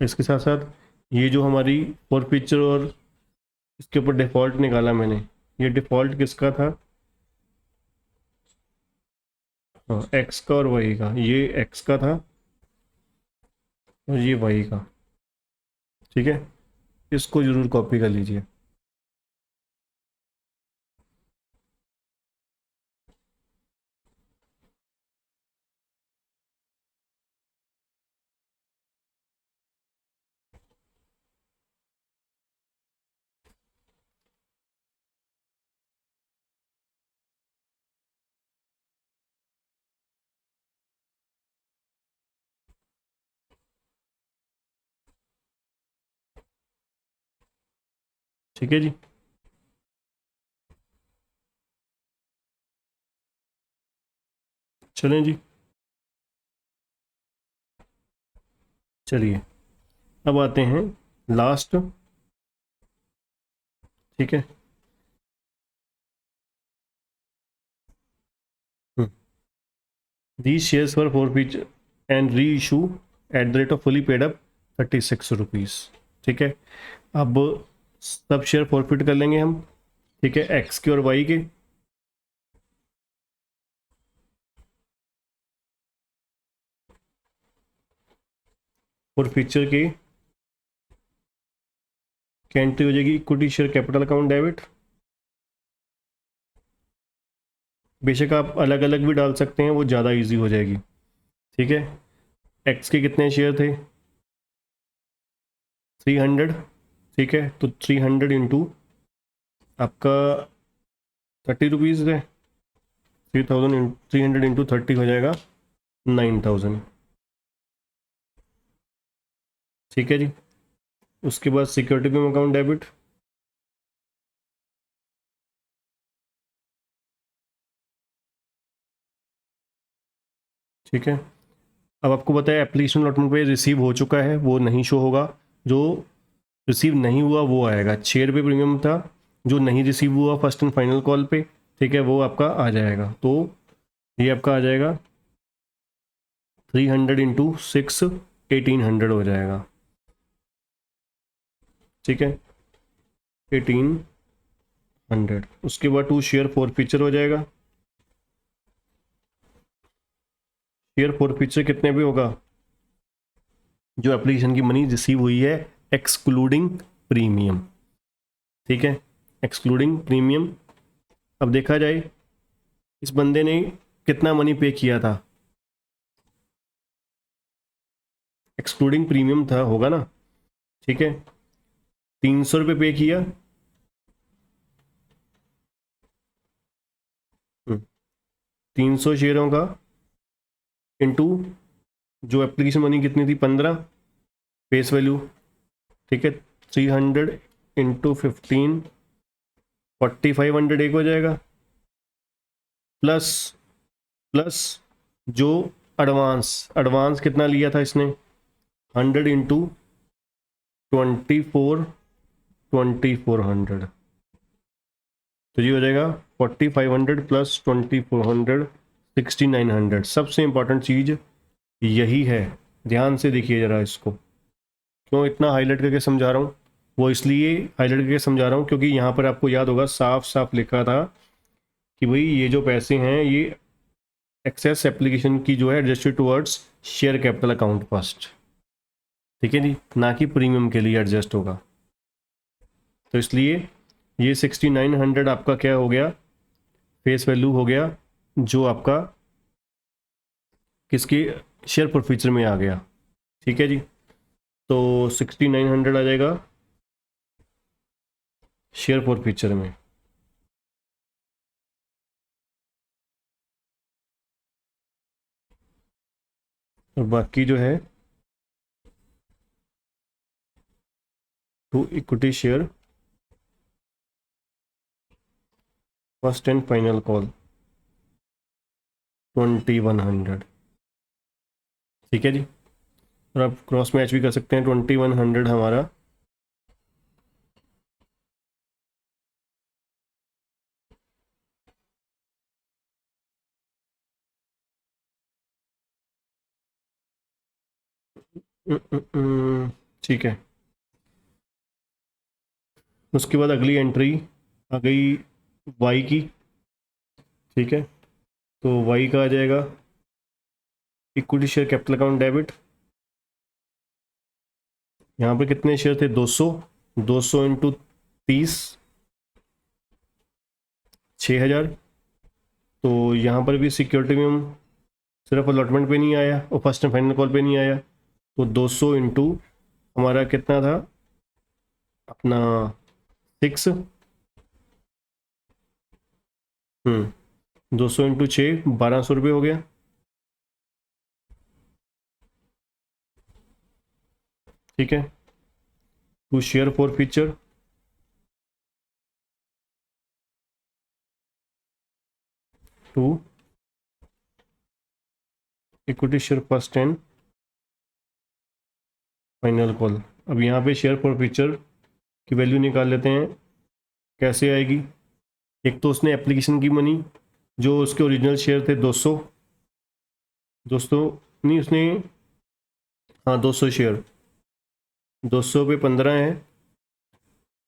इसके साथ साथ ये जो हमारी फॉर पिक्चर और इसके ऊपर डिफ़ॉल्ट निकाला मैंने, ये डिफ़ॉल्ट किसका था, हाँ एक्स का और वाई का, ये एक्स का था और ये वाई का, ठीक है। इसको ज़रूर कॉपी कर लीजिए। ठीक है जी। चलें जी, चलिए अब आते हैं लास्ट, ठीक है। These shares were forfeited and reissue at the rate of fully paid up 36 rupees, ठीक है। अब सब शेयर फॉरफिट कर लेंगे हम, ठीक है, एक्स के और वाई के। और फीचर की एंट्री हो जाएगी equity share capital account debit. बेशक आप अलग अलग भी डाल सकते हैं, वो ज़्यादा इजी हो जाएगी, ठीक है। एक्स के कितने शेयर थे 300, ठीक है। तो 300 इंटू आपका 30 रुपीज़ है, 300 इंटू 30 हो जाएगा 9,000, ठीक है जी। उसके बाद सिक्योरिटी पे अकाउंट डेबिट, ठीक है। अब आपको पता है एप्लीकेशन अलॉटमेंट पे रिसीव हो चुका है, वो नहीं शो होगा, जो रिसीव नहीं हुआ वो आएगा। 6 रुपये प्रीमियम था, जो नहीं रिसीव हुआ फर्स्ट एंड फाइनल कॉल पे, ठीक है, वो आपका आ जाएगा। तो ये आपका आ जाएगा 300 इंटू 6, 1800 हो जाएगा, ठीक है, 1800। उसके बाद 2 शेयर फॉर फीचर हो जाएगा। शेयर फॉर फीचर कितने पे होगा? जो एप्लीकेशन की मनी रिसीव हुई है एक्सक्लूडिंग प्रीमियम, ठीक है, एक्सक्लूडिंग प्रीमियम। अब देखा जाए इस बंदे ने कितना मनी पे किया था, एक्सक्लूडिंग प्रीमियम था, होगा ना, ठीक है। 300 रुपये पे किया, 300 शेयरों का इंटू जो एप्लीकेशन मनी कितनी थी 15 फेस वैल्यू, ठीक है, 300 इंटू 15, 4500 एक हो जाएगा, प्लस प्लस जो एडवांस, एडवांस कितना लिया था इसने, 100 इंटू 2400, तो ये हो जाएगा 4500 प्लस 2400, 6900। सबसे इंपॉर्टेंट चीज़ यही है, ध्यान से देखिए ज़रा इसको। क्यों इतना हाईलाइट करके समझा रहा हूँ? वो इसलिए हाईलाइट करके समझा रहा हूँ क्योंकि यहाँ पर आपको याद होगा साफ साफ लिखा था कि भाई ये जो पैसे हैं ये एक्सेस एप्लीकेशन की जो है adjusted towards share capital account first, ठीक है जी, ना कि प्रीमियम के लिए एडजस्ट होगा। तो इसलिए ये 6900 आपका क्या हो गया, फेस वैल्यू हो गया, जो आपका किसकी शेयर पर फीचर में आ गया, ठीक है जी। तो 6900 आ जाएगा शेयर फॉर फीचर में। और बाकी जो है to equity share first and final call 2100, ठीक है जी। और आप क्रॉस मैच भी कर सकते हैं, 2100 हमारा ठीक है। उसके बाद अगली एंट्री आ गई वाई की, ठीक है, तो वाई का आ जाएगा equity share capital account debit. यहाँ पे कितने शेयर थे, 200, 200 इंटू 30, 6000। तो यहाँ पर भी सिक्योरिटी में हम सिर्फ अलॉटमेंट पे नहीं आया और फर्स्ट एंड फाइनल कॉल पे नहीं आया, तो 200 इंटू हमारा कितना था अपना 6, 200 इंटू 6, 1200 रुपये हो गया, ठीक है। To share forfeiture, to equity share first and final call. अब यहाँ पे शेयर फॉर फीचर की वैल्यू निकाल लेते हैं, कैसे आएगी। एक तो उसने एप्लीकेशन की मनी जो उसके ओरिजिनल शेयर थे 200, दोस्तों नहीं उसने, हाँ 200 शेयर, 200 पे 15 है,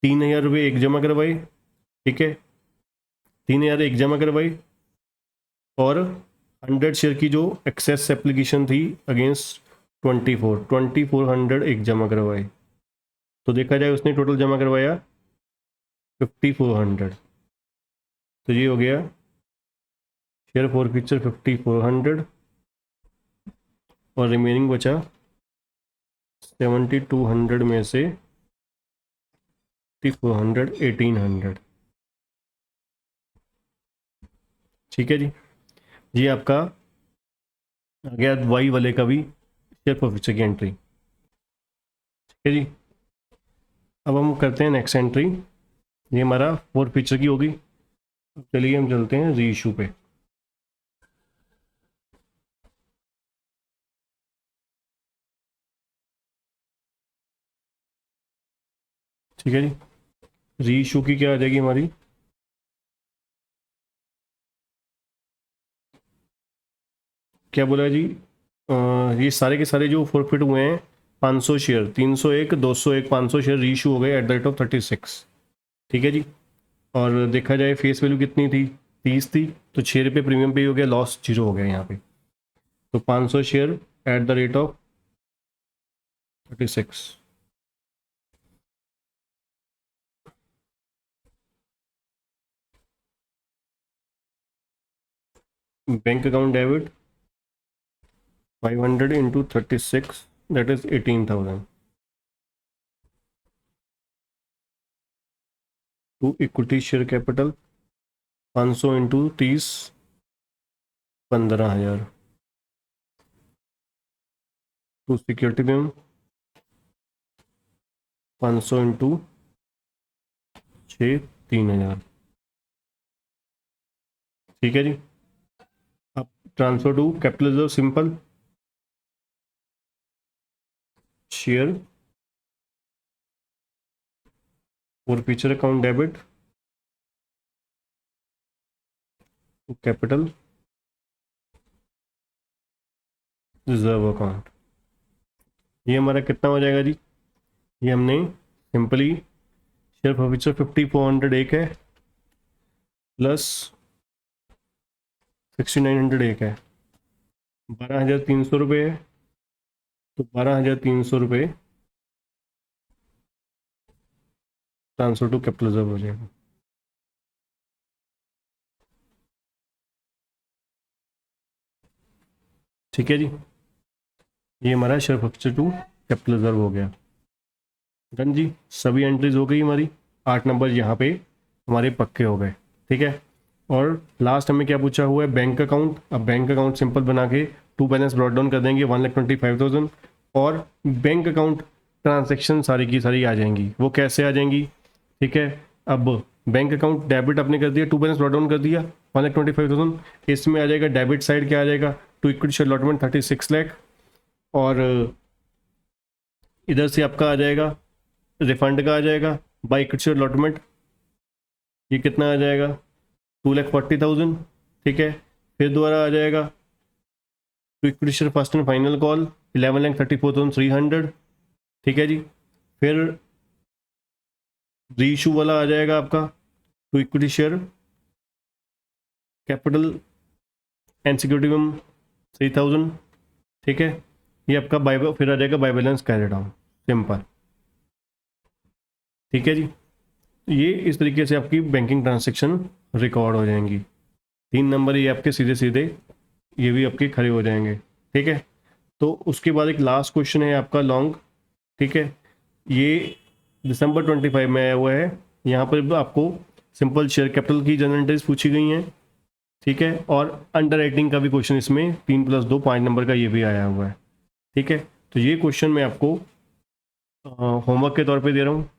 3000 रुपये एक जमा करवाई, ठीक है, 3000 एक जमा करवाई, और 100 शेयर की जो एक्सेस एप्लीकेशन थी अगेंस्ट 2400 एक जमा करवाई। तो देखा जाए उसने टोटल जमा करवाया 5400, तो ये हो गया शेयर फॉर फीचर 5400, और रिमेनिंग बचा 7200 में से 5400, 1800, ठीक है जी। ये आपका आ गया वाई वाले का भी शेयर फॉर फीचर की एंट्री, ठीक है जी। अब हम करते हैं नेक्स्ट एंट्री, ये हमारा फॉर फीचर की होगी। चलिए हम चलते हैं री इशू पे। ठीक है जी। री इशू की क्या आ जाएगी हमारी, क्या बोला है जी, ये सारे के सारे जो फॉरफिट हुए हैं 500 शेयर, 301, 201, 500 शेयर री इशू हो गए एट द रेट ऑफ 36। ठीक है जी। और देखा जाए फेस वैल्यू कितनी थी, 30 थी, तो 6 रुपये प्रीमियम पे ही हो गया, लॉस जीरो हो गया यहाँ पे। तो 500 share at the rate of 36। Bank account debit 500 into 36, that is 18,000 to equity share capital 500 into 30, 15,000 to security premium 500 into 6, 3,000। ठीक है जी। अब transfer to capital reserve simple, share और forfeiture account debit to capital reserve account. ये हमारा कितना हो जाएगा जी, ये हमने सिंपली शेयर फॉर फीचर 5400 एक है प्लस 6900 एक है, 12,300 रुपये है, तो 12,300 रुपये ट्रांसफर टू कैपिटल रिजर्व हो जाएगा। ठीक है जी। ये हमारा share forfeiture to capital reserve हो गया। डन जी, सभी एंट्रीज हो गई हमारी, 8 नंबर यहाँ पे हमारे पक्के हो गए। ठीक है। और लास्ट हमें क्या पूछा हुआ है, बैंक अकाउंट। अब बैंक अकाउंट सिंपल बना के टू बैलेंस ब्रॉट डाउन कर देंगे 1,25,000 और बैंक अकाउंट ट्रांजेक्शन सारी की सारी आ जाएंगी। वो कैसे आ जाएंगी, ठीक है। अब बैंक अकाउंट डेबिट आपने कर दिया, टू बैलेंस ब्रॉट डाउन कर दिया 1,25,000, इसमें आ जाएगा डेबिट साइड क्या आ जाएगा, to equity share allotment 36 lakh, और इधर से आपका आ जाएगा रिफंड का आ जाएगा बाई इक्विटी शेयर अलॉटमेंट, ये कितना आ जाएगा 2,40,000। ठीक है। फिर दोबारा आ जाएगा to equity share first and final call 11,34,300। ठीक है जी। फिर री इशू वाला आ जाएगा आपका to equity share capital and security में 3,000। ठीक है। ये आपका बाय, फिर आ जाएगा by balance carry down simple. ठीक है जी। ये इस तरीके से आपकी बैंकिंग ट्रांजैक्शन रिकॉर्ड हो जाएंगी। 3 नंबर ये आपके सीधे सीधे ये भी आपके खड़े हो जाएंगे। ठीक है। तो उसके बाद एक लास्ट क्वेश्चन है आपका लॉन्ग। ठीक है। ये दिसंबर 25 में आया हुआ है। यहाँ पर आपको सिंपल शेयर कैपिटल की जनरल एंट्रीज पूछी गई हैं। ठीक है। और अंडर राइटिंग का भी क्वेश्चन इसमें 3+2 5 नंबर का ये भी आया हुआ है। ठीक है। तो ये क्वेश्चन मैं आपको होमवर्क के तौर पे दे रहा हूँ।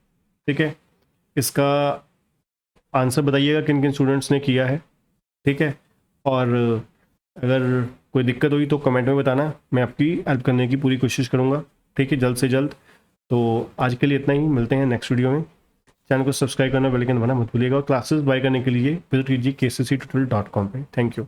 ठीक है। इसका आंसर बताइएगा किन किन स्टूडेंट्स ने किया है। ठीक है। और अगर कोई दिक्कत हुई तो कमेंट में बताना, मैं आपकी हेल्प करने की पूरी कोशिश करूँगा। ठीक है, जल्द से जल्द। तो आज के लिए इतना ही, मिलते हैं नेक्स्ट वीडियो में। चैनल को सब्सक्राइब करना, बेल आइकन दबाना मत भूलिएगा, और क्लासेस बाय करने के लिए विजिट कीजिए kcctutorial.com पे। Thank you.